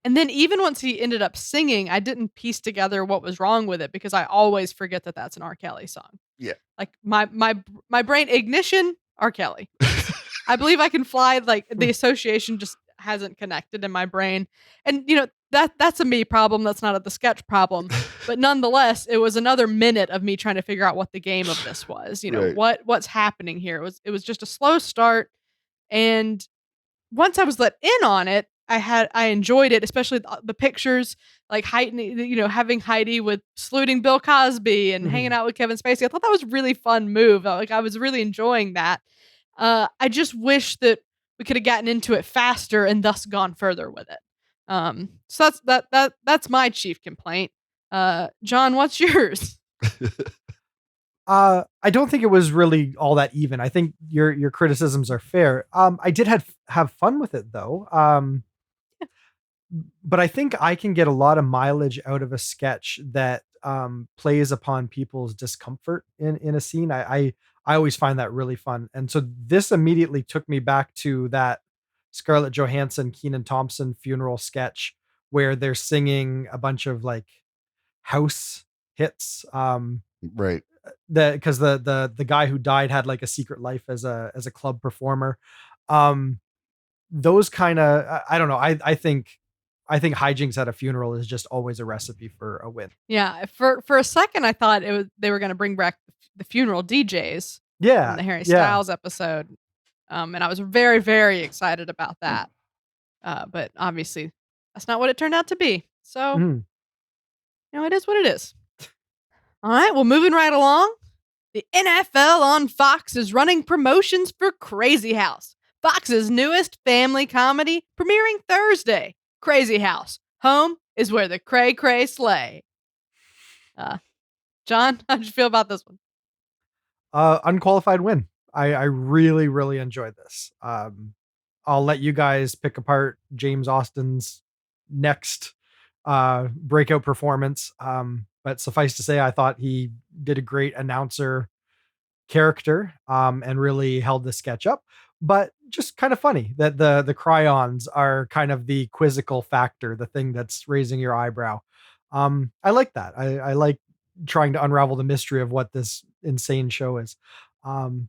then even once he ended up singing, I didn't piece together what was wrong with it, because I always forget that that's an R. Kelly song. Yeah. Like my brain, ignition, R. Kelly. I believe I can fly. Like, the association just hasn't connected in my brain. And that's a me problem. That's not a the sketch problem. But nonetheless, it was another minute of me trying to figure out what the game of this was. Right. What's happening here. It was just a slow start. And once I was let in on it, I enjoyed it, especially the pictures, like Heidi, having Heidi with saluting Bill Cosby and hanging out with Kevin Spacey. I thought that was a really fun move. Like, I was really enjoying that. I just wish that we could have gotten into it faster and thus gone further with it. So that's my chief complaint. John, what's yours? I don't think it was really all that even. I think your criticisms are fair. I did have fun with it though. But I think I can get a lot of mileage out of a sketch that plays upon people's discomfort in a scene. I always find that really fun. And so this immediately took me back to that Scarlett Johansson, Kenan Thompson funeral sketch where they're singing a bunch of like house hits. Right. Because the guy who died had like a secret life as a club performer. Those kind of, I don't know. I think I think hijinks at a funeral is just always a recipe for a win. Yeah, for a second I thought they were going to bring back the funeral DJs from the Harry Styles episode, and I was very, very excited about that. But obviously, that's not what it turned out to be. So, it is what it is. All right, well, moving right along. The NFL on Fox is running promotions for Crazy House, Fox's newest family comedy, premiering Thursday. Crazy House, home is where the cray-cray slay. John, how'd you feel about this one? Unqualified win. I really, really enjoyed this. I'll let you guys pick apart James Austin's next breakout performance. But suffice to say, I thought he did a great announcer character and really held the sketch up. But just kind of funny that the cry-ons are kind of the quizzical factor, the thing that's raising your eyebrow. I like that. I like trying to unravel the mystery of what this insane show is. And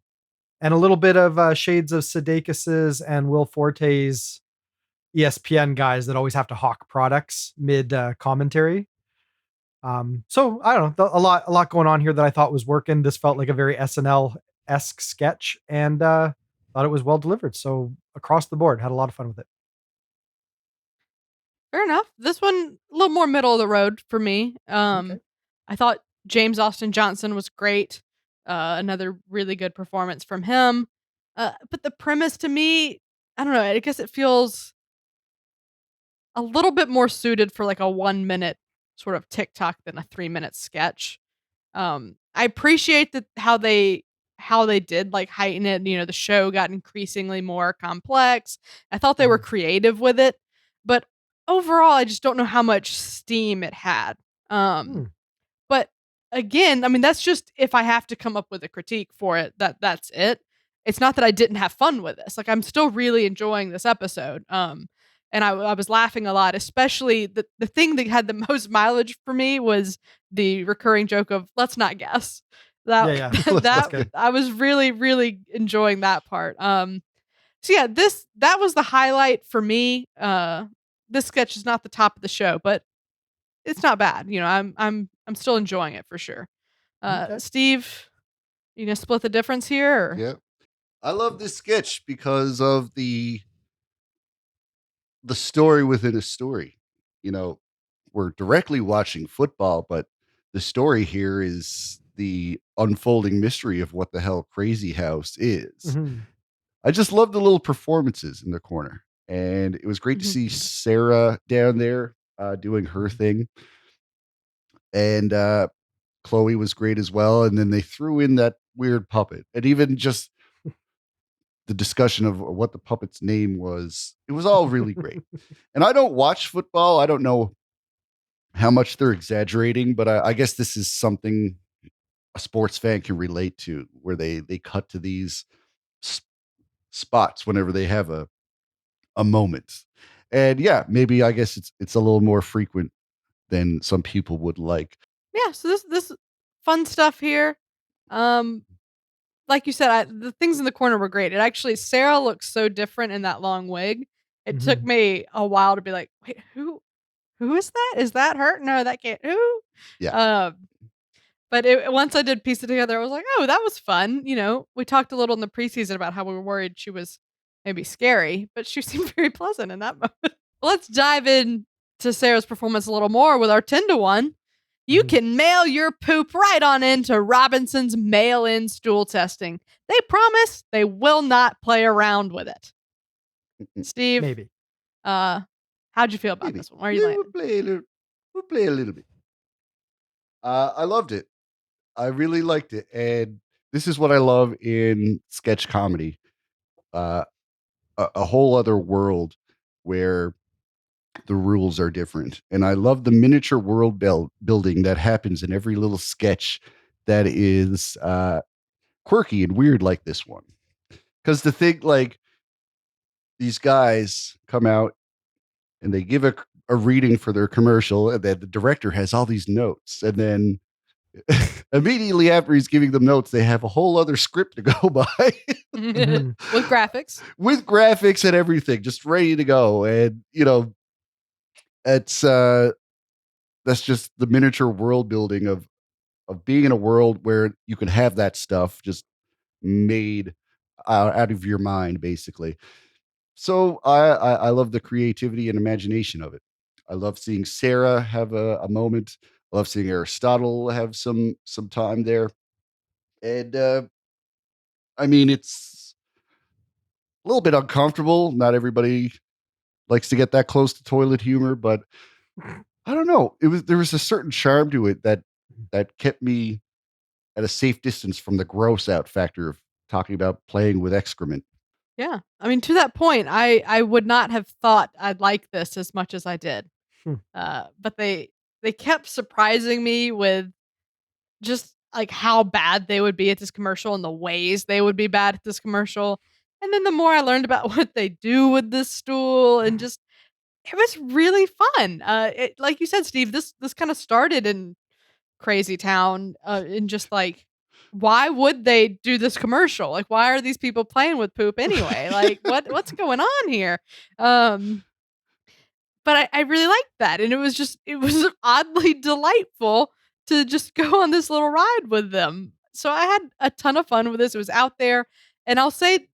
a little bit of shades of Sudeikis's and Will Forte's ESPN guys that always have to hawk products mid commentary. So I don't know, a lot going on here that I thought was working. This felt like a very SNL-esque sketch, and thought it was well delivered. So across the board, had a lot of fun with it. Fair enough. This one a little more middle of the road for me. Okay. I thought James Austin Johnson was great. Another really good performance from him. But the premise to me, I don't know, I guess it feels a little bit more suited for like a 1 minute sort of TikTok than a 3-minute sketch. I appreciate that how they did like heighten it. The show got increasingly more complex. I thought they were creative with it, but overall, I just don't know how much steam it had. But again, I mean, that's just if I have to come up with a critique for it. That's it. It's not that I didn't have fun with this. Like, I'm still really enjoying this episode. And I was laughing a lot, especially the thing that had the most mileage for me was the recurring joke of let's not guess. That I was really, really enjoying that part. So yeah, that was the highlight for me. This sketch is not the top of the show, but it's not bad. I'm still enjoying it for sure. Okay. Steve, you gonna split the difference here? Or? Yeah, I love this sketch because of the story within a story. We're directly watching football, but the story here is the unfolding mystery of what the hell Crazy House is. Mm-hmm. I just love the little performances in the corner. And it was great to see Sarah down there doing her thing. And Chloe was great as well. And then they threw in that weird puppet. And even just the discussion of what the puppet's name was, it was all really great. And I don't watch football. I don't know how much they're exaggerating, but I guess this is something a sports fan can relate to, where they cut to these spots whenever they have a moment. And yeah, maybe I guess it's a little more frequent than some people would like. Yeah, so this fun stuff here. Like you said, the things in the corner were great. Sarah looks so different in that long wig. It took me a while to be like, wait, who is that? Is that her? No, that can't. Who? Yeah. But once I did piece it together, I was like, oh, that was fun. We talked a little in the preseason about how we were worried she was maybe scary, but she seemed very pleasant in that moment. Let's dive in to Sarah's performance a little more with our 10-to-1. You can mail your poop right on into Robinson's mail-in stool testing. They promise they will not play around with it. Steve, maybe. How'd you feel about this one? Where are you landing? We'll play a little bit. I loved it. I really liked it, and this is what I love in sketch comedy. A whole other world where the rules are different. And I love the miniature world building that happens in every little sketch that is quirky and weird like this one. Because the thing, like, these guys come out and they give a reading for their commercial, and then the director has all these notes. And then immediately after he's giving them notes, they have a whole other script to go by. With graphics. With graphics and everything, just ready to go. And, it's that's just the miniature world building of being in a world where you can have that stuff just made out of your mind, basically. So I love the creativity and imagination of it. I love seeing Sarah have a moment. I love seeing Aristotle have some time there. And I mean, it's a little bit uncomfortable. Not everybody likes to get that close to toilet humor, but I don't know. There was a certain charm to it that kept me at a safe distance from the gross out factor of talking about playing with excrement. Yeah. I mean, to that point, I would not have thought I'd like this as much as I did. But they kept surprising me with just like how bad they would be at this commercial and the ways they would be bad at this commercial. And then the more I learned about what they do with this stool and just it was really fun. Like you said, Steve, this kind of started in Crazy Town, and just like, why would they do this commercial? Like, why are these people playing with poop anyway? Like, what's going on here? But I really liked that, and it was oddly delightful to just go on this little ride with them. So I had a ton of fun with this. It was out there, and I'll say,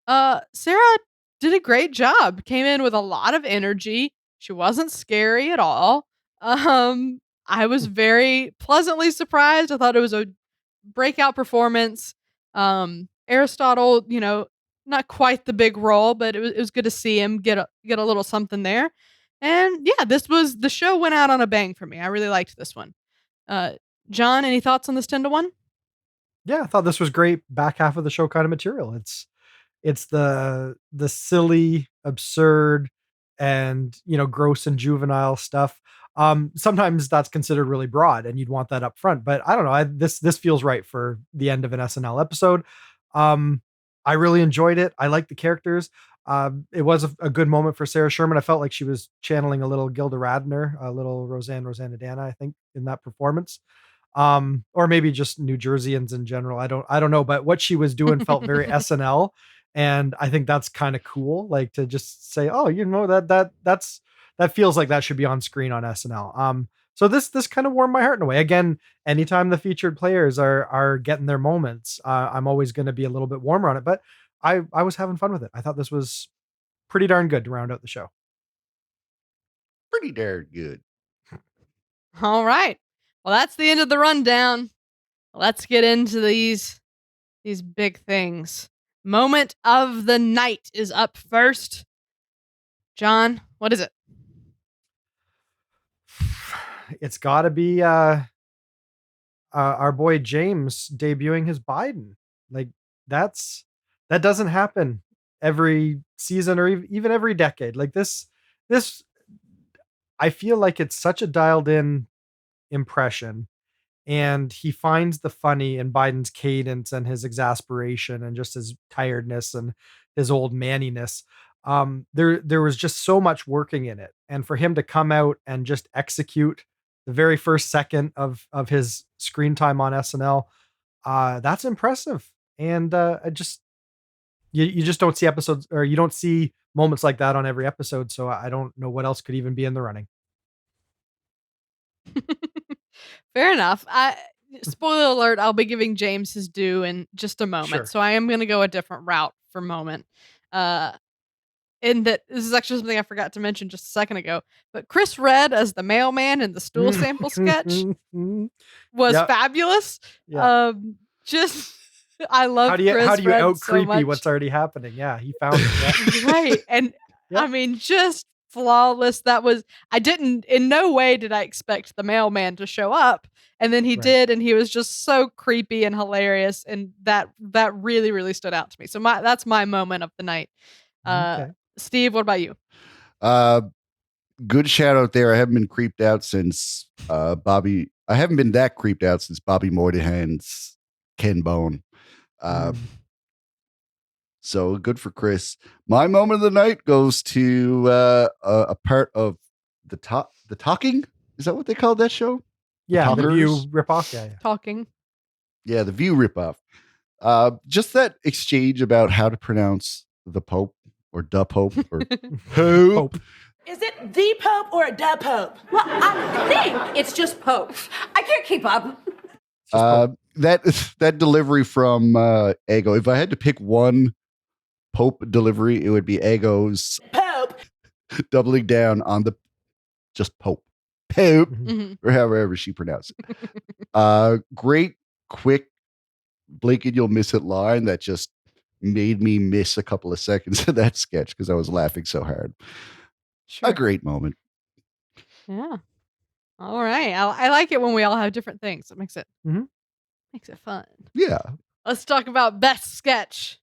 Sarah did a great job. Came in with a lot of energy. She wasn't scary at all. I was very pleasantly surprised. I thought it was a breakout performance. Aristotle, not quite the big role, but it was good to see him get a little something there. And yeah, the show went out on a bang for me. I really liked this one. John, any thoughts on this 10-1? Yeah, I thought this was great back half of the show kind of material. It's the silly, absurd, and gross and juvenile stuff. Sometimes that's considered really broad, and you'd want that up front. But I don't know. This feels right for the end of an SNL episode. I really enjoyed it. I like the characters. It was a good moment for Sarah Sherman. I felt like she was channeling a little Gilda Radner, a little Rosanna, I think, in that performance. Or maybe just New Jerseyans in general. I don't know, but what she was doing felt very SNL. And I think that's kind of cool. Like to just say, oh, that feels like that should be on screen on SNL. So this kind of warmed my heart in a way. Again, anytime the featured players are getting their moments, I'm always going to be a little bit warmer on it, but I was having fun with it. I thought this was pretty darn good to round out the show. Pretty darn good. All right. Well, that's the end of the rundown. Let's get into these big things. Moment of the night is up first. John, what is it? It's got to be our boy James debuting his Biden. Like that doesn't happen every season or even every decade. Like this, I feel like it's such a dialed in impression, and he finds the funny in Biden's cadence and his exasperation and just his tiredness and his old manniness. There was just so much working in it, and for him to come out and just execute the very first second of his screen time on SNL, that's impressive. And you just don't see episodes, or you don't see moments like that on every episode. So I don't know what else could even be in the running. Fair enough. Spoiler alert, I'll be giving James his due in just a moment. Sure. So I am going to go a different route for moment. In that this is actually something I forgot to mention just a second ago, but Chris Redd as the mailman in the Stool sample sketch was fabulous. Yeah. I love how do you Redd out so creepy much. what's already happening? Yeah, he found it. Yeah. Right. And I mean, just flawless. I didn't, in no way did I expect the mailman to show up. And then he did, and he was just so creepy and hilarious. And that really, really stood out to me. So that's my moment of the night. Okay. Steve, what about you? Good shout out there. I haven't been creeped out since Bobby. I haven't been that creeped out since Bobby Moynihan's Ken Bone. So good for Chris. My moment of the night goes to a part of the Talking. Is that what they called that show? Yeah, the View ripoff. Yeah. Talking. Yeah, the View ripoff. Just that exchange about how to pronounce the Pope or da Pope or Pope. Is it the Pope or a da Pope? Well, I think it's just Pope. I can't keep up. That delivery from Ego. If I had to pick one Pope delivery, it would be Ego's Pope doubling down on the just Pope, or however she pronounced it. Great, quick, blink and you'll miss it line that just made me miss a couple of seconds of that sketch because I was laughing so hard. Sure. A great moment. Yeah. All right. I like it when we all have different things. It makes it fun. Yeah. Let's talk about best sketch.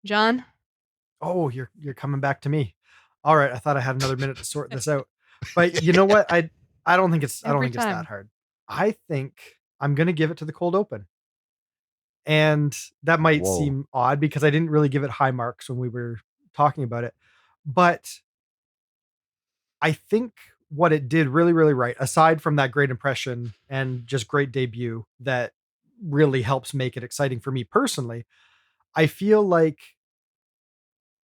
John? Oh, you're coming back to me. All right. I thought I had another minute to sort this out. But you know what? I don't think it's it's that hard. I think I'm gonna give it to the cold open. And that might seem odd because I didn't really give it high marks when we were talking about it. But I think what it did really, really right, aside from that great impression and just great debut that really helps make it exciting for me personally, I feel like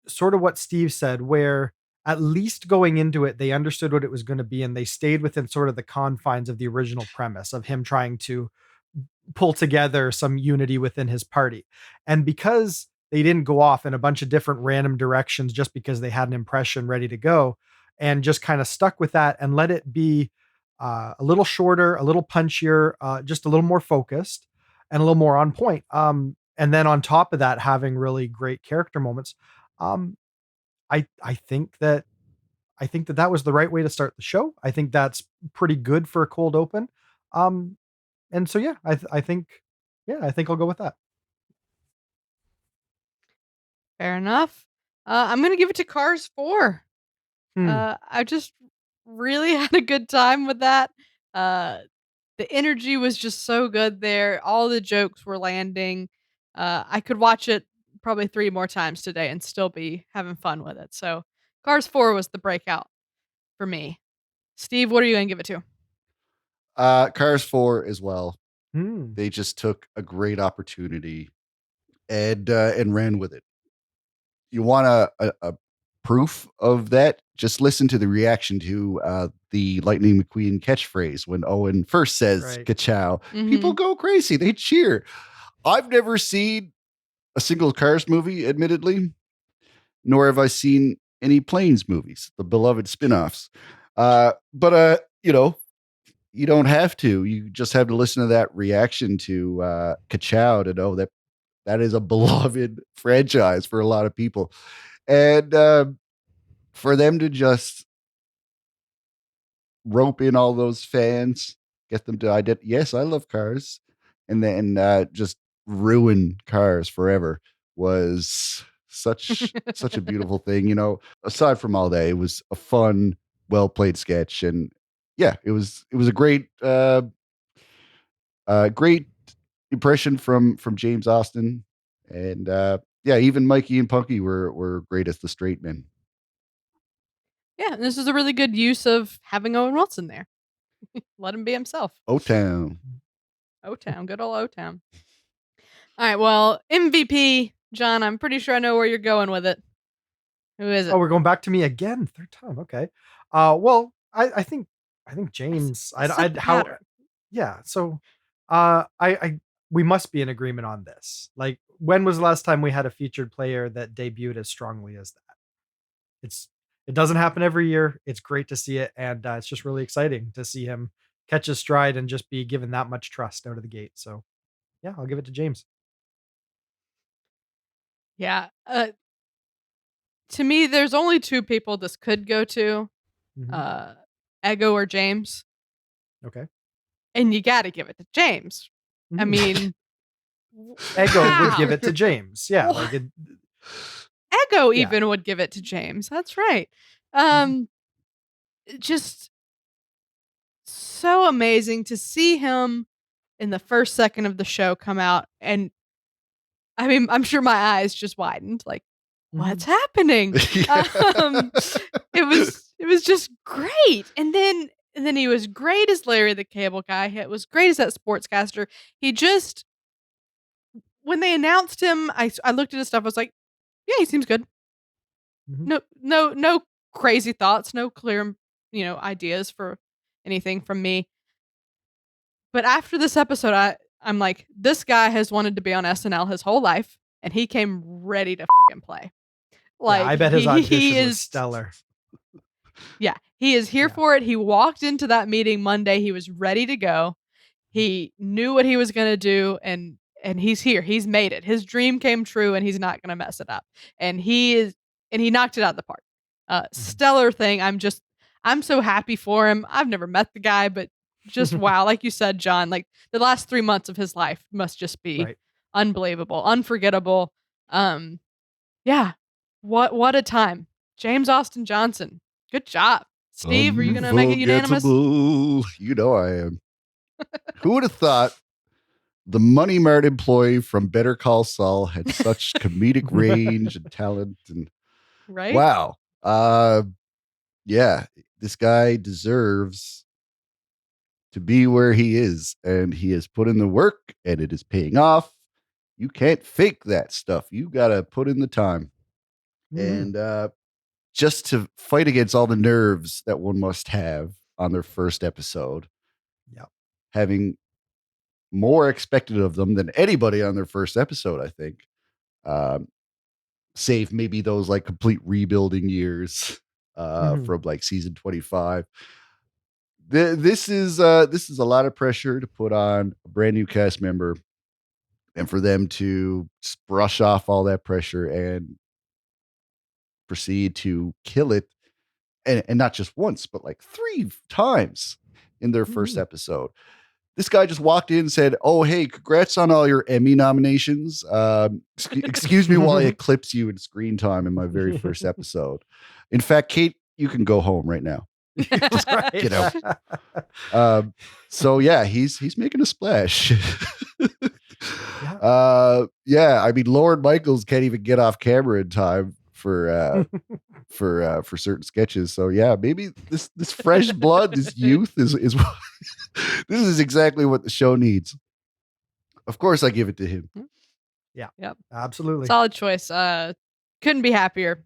sort of what Steve said, where at least going into it, they understood what it was going to be and they stayed within sort of the confines of the original premise of him trying to pull together some unity within his party. And because they didn't go off in a bunch of different random directions just because they had an impression ready to go and just kind of stuck with that and let it be a little shorter, a little punchier, just a little more focused and a little more on point. And then on top of that, having really great character moments. I think that was the right way to start the show. I think that's pretty good for a cold open. And so, yeah, I think I'll go with that. Fair enough. I'm going to give it to Cars 4. I just really had a good time with that. The energy was just so good there. All the jokes were landing. I could watch it probably 3 more times today and still be having fun with it. So Cars 4 was the breakout for me. Steve, what are you going to give it to? Cars 4 as well. They just took a great opportunity and ran with it. You want a proof of that? Just listen to the reaction to the Lightning McQueen catchphrase when Owen first says "ka-chow." People go crazy. They cheer. I've never seen a single Cars movie, admittedly, nor have I seen any Planes movies, the beloved spinoffs. But you don't have to. You just have to listen to that reaction to ka-chow to know that is a beloved franchise for a lot of people. And for them to just rope in all those fans, get them to identify, yes, I love Cars, and then just ruin Cars forever was such a beautiful thing. Aside from all that, it was a fun, well played sketch, and yeah, it was a great great impression from James Austin, and yeah, even Mikey and Punky were great as the straight men. Yeah, this is a really good use of having Owen Wilson there. Let him be himself. O-Town. O-Town, good old O-Town. All right, well, MVP, John, I'm pretty sure I know where you're going with it. Who is it? Oh, we're going back to me again, third time. Okay. Well, I think James. Yeah. So, we must be in agreement on this. Like, when was the last time we had a featured player that debuted as strongly as that? It doesn't happen every year. It's great to see it, and it's just really exciting to see him catch his stride and just be given that much trust out of the gate. So, yeah, I'll give it to James. Yeah. To me, there's only 2 people this could go to. Ego or James. Okay. And you got to give it to James. I mean, Ego would give it to James. Yeah, like it. Ego even would give it to James. That's right. Just so amazing to see him in the first second of the show come out, and I mean, I'm sure my eyes just widened. Like, what's happening? It was just great, and then he was great as Larry the Cable Guy. It was great as that sportscaster. He just, when they announced him, I looked at his stuff. I was like, yeah, he seems good. No crazy thoughts, no clear, ideas for anything from me. But after this episode, I'm like, this guy has wanted to be on SNL his whole life, and he came ready to fucking play. Like, I bet his audition he was is stellar. Yeah, he is here for it. He walked into that meeting Monday. He was ready to go. He knew what he was going to do, and he's here. He's made it. His dream came true, and he's not going to mess it up. And he knocked it out of the park. Stellar thing. I'm so happy for him. I've never met the guy, but just wow. Like you said, John, like the last 3 months of his life must just be unbelievable, unforgettable. Yeah. What a time. James Austin Johnson. Good job. Steve, are you going to make it unanimous? You know I am. Who would have thought the Money Mart employee from Better Call Saul had such comedic range and talent? And right? Wow. Yeah, this guy deserves to be where he is, and he has put in the work, and it is paying off. You can't fake that stuff. You got to put in the time. And just to fight against all the nerves that one must have on their first episode, having more expected of them than anybody on their first episode, I think, save maybe those like complete rebuilding years from like season 25. This is a lot of pressure to put on a brand new cast member, and for them to brush off all that pressure and proceed to kill it, and not just once, but like 3 times in their first episode. This guy just walked in and said, "Oh, hey, congrats on all your Emmy nominations. Excuse me while I eclipse you in screen time in my very first episode. In fact, Kate, you can go home right now. Just get out." So yeah, he's making a splash. I mean, Lorne Michaels can't even get off camera in time for certain sketches. So yeah, maybe this fresh blood, this youth is this is exactly what the show needs. Of course, I give it to him. Yeah. Yep. Absolutely. Solid choice. Couldn't be happier.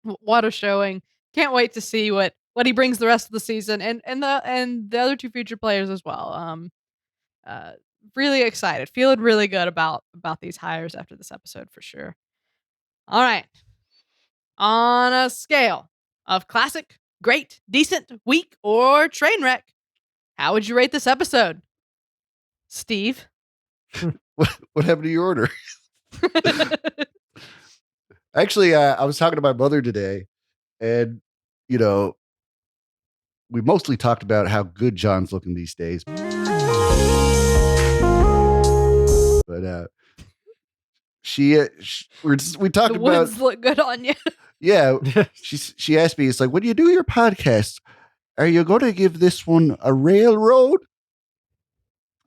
What a showing. Can't wait to see what he brings the rest of the season, and the other 2 future players as well. Really excited. Feeling really good about these hires after this episode for sure. All right. On a scale of classic, great, decent, weak, or train wreck, how would you rate this episode? Steve? What happened to your order? Actually, I was talking to my mother today, and we mostly talked about how good John's looking these days. But we talked the about woods look good on you. Yeah, she asked me, it's like, when you do your podcast, are you going to give this one a railroad?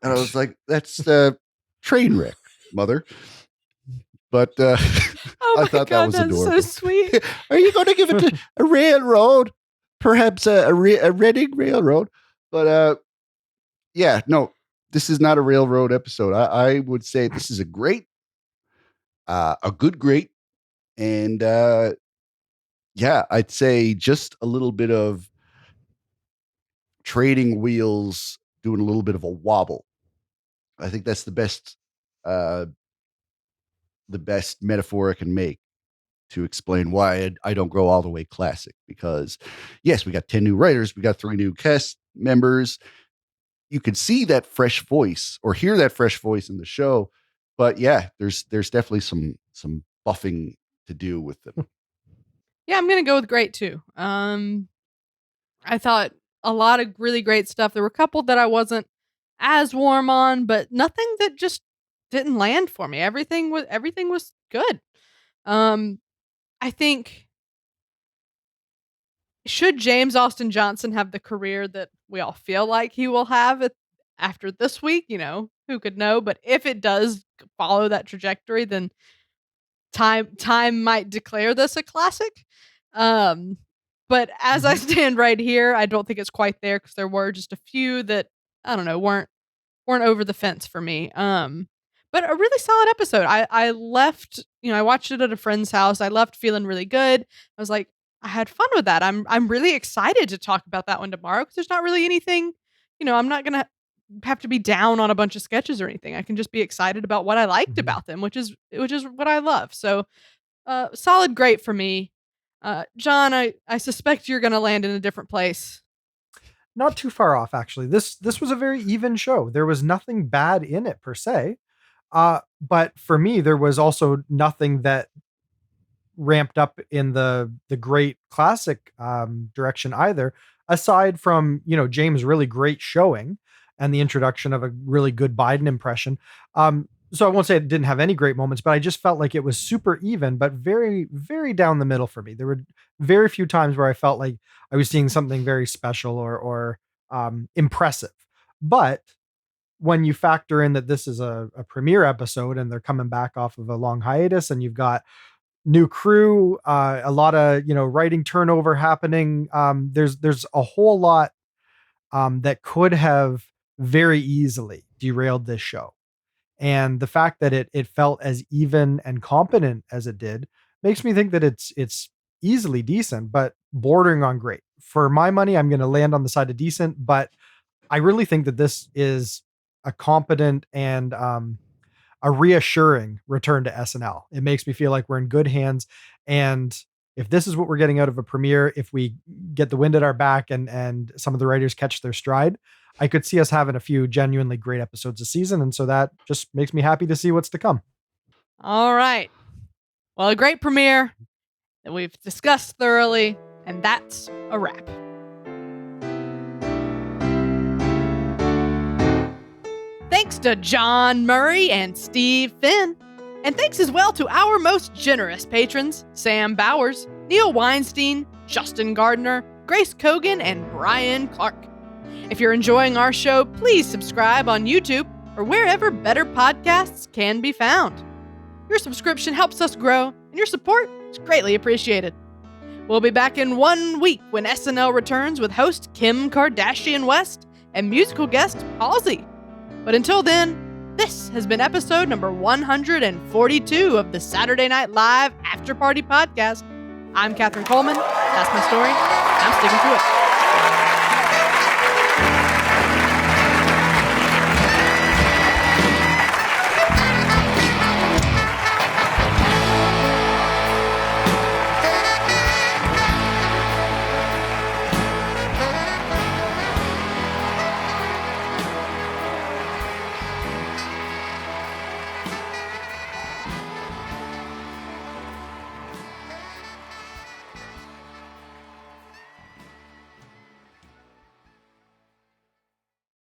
And I was like, that's the train wreck, mother. But I thought that was adorable. That's so sweet. Are you going to give it a railroad? Perhaps a Reading railroad? But yeah, no, this is not a railroad episode. I would say this is a good great. And yeah, I'd say just a little bit of trading wheels, doing a little bit of a wobble. I think that's the best metaphor I can make to explain why I don't go all the way classic. Because yes, we got 10 new writers, we got 3 new cast members. You could see that fresh voice or hear that fresh voice in the show, but yeah, there's definitely some buffing to do with them. Yeah, I'm gonna go with great too. I thought a lot of really great stuff. There were a couple that I wasn't as warm on, but nothing that just didn't land for me. Everything was good. I think, should James Austin Johnson have the career that we all feel like he will have after this week, who could know? But if it does follow that trajectory, then time might declare this a classic. But as I stand right here, I don't think it's quite there, because there were just a few that, I don't know, weren't over the fence for me. But a really solid episode. I left, I watched it at a friend's house. I left feeling really good. I was like, I had fun with that. I'm really excited to talk about that one tomorrow because there's not really anything, I'm not gonna have to be down on a bunch of sketches or anything. I can just be excited about what I liked about them, which is what I love. So, solid great for me. John, I suspect you're gonna land in a different place. Not too far off, actually. This was a very even show. There was nothing bad in it per se. But for me, there was also nothing that ramped up in the great classic direction either, aside from James' really great showing and the introduction of a really good Biden impression. So I won't say it didn't have any great moments, but I just felt like it was super even, but very, very down the middle for me. There were very few times where I felt like I was seeing something very special or impressive. But when you factor in that this is a premiere episode and they're coming back off of a long hiatus and you've got new crew, a lot of writing turnover happening. There's a whole lot that could have very easily derailed this show, and the fact that it felt as even and competent as it did makes me think that it's easily decent, but bordering on great. For my money, I'm going to land on the side of decent, but I really think that this is a competent and a reassuring return to SNL. It makes me feel like we're in good hands. And if this is what we're getting out of a premiere, if we get the wind at our back and some of the writers catch their stride, I could see us having a few genuinely great episodes a season. And so that just makes me happy to see what's to come. All right. Well, a great premiere that we've discussed thoroughly, and that's a wrap. Thanks to John Murray and Steve Finn. And thanks as well to our most generous patrons, Sam Bowers, Neil Weinstein, Justin Gardner, Grace Kogan, and Brian Clark. If you're enjoying our show, please subscribe on YouTube or wherever better podcasts can be found. Your subscription helps us grow, and your support is greatly appreciated. We'll be back in 1 week when SNL returns with host Kim Kardashian West and musical guest Halsey. But until then, this has been episode number 142 of the Saturday Night Live Afterparty podcast. I'm Catherine Coleman. That's my story. I'm sticking to it.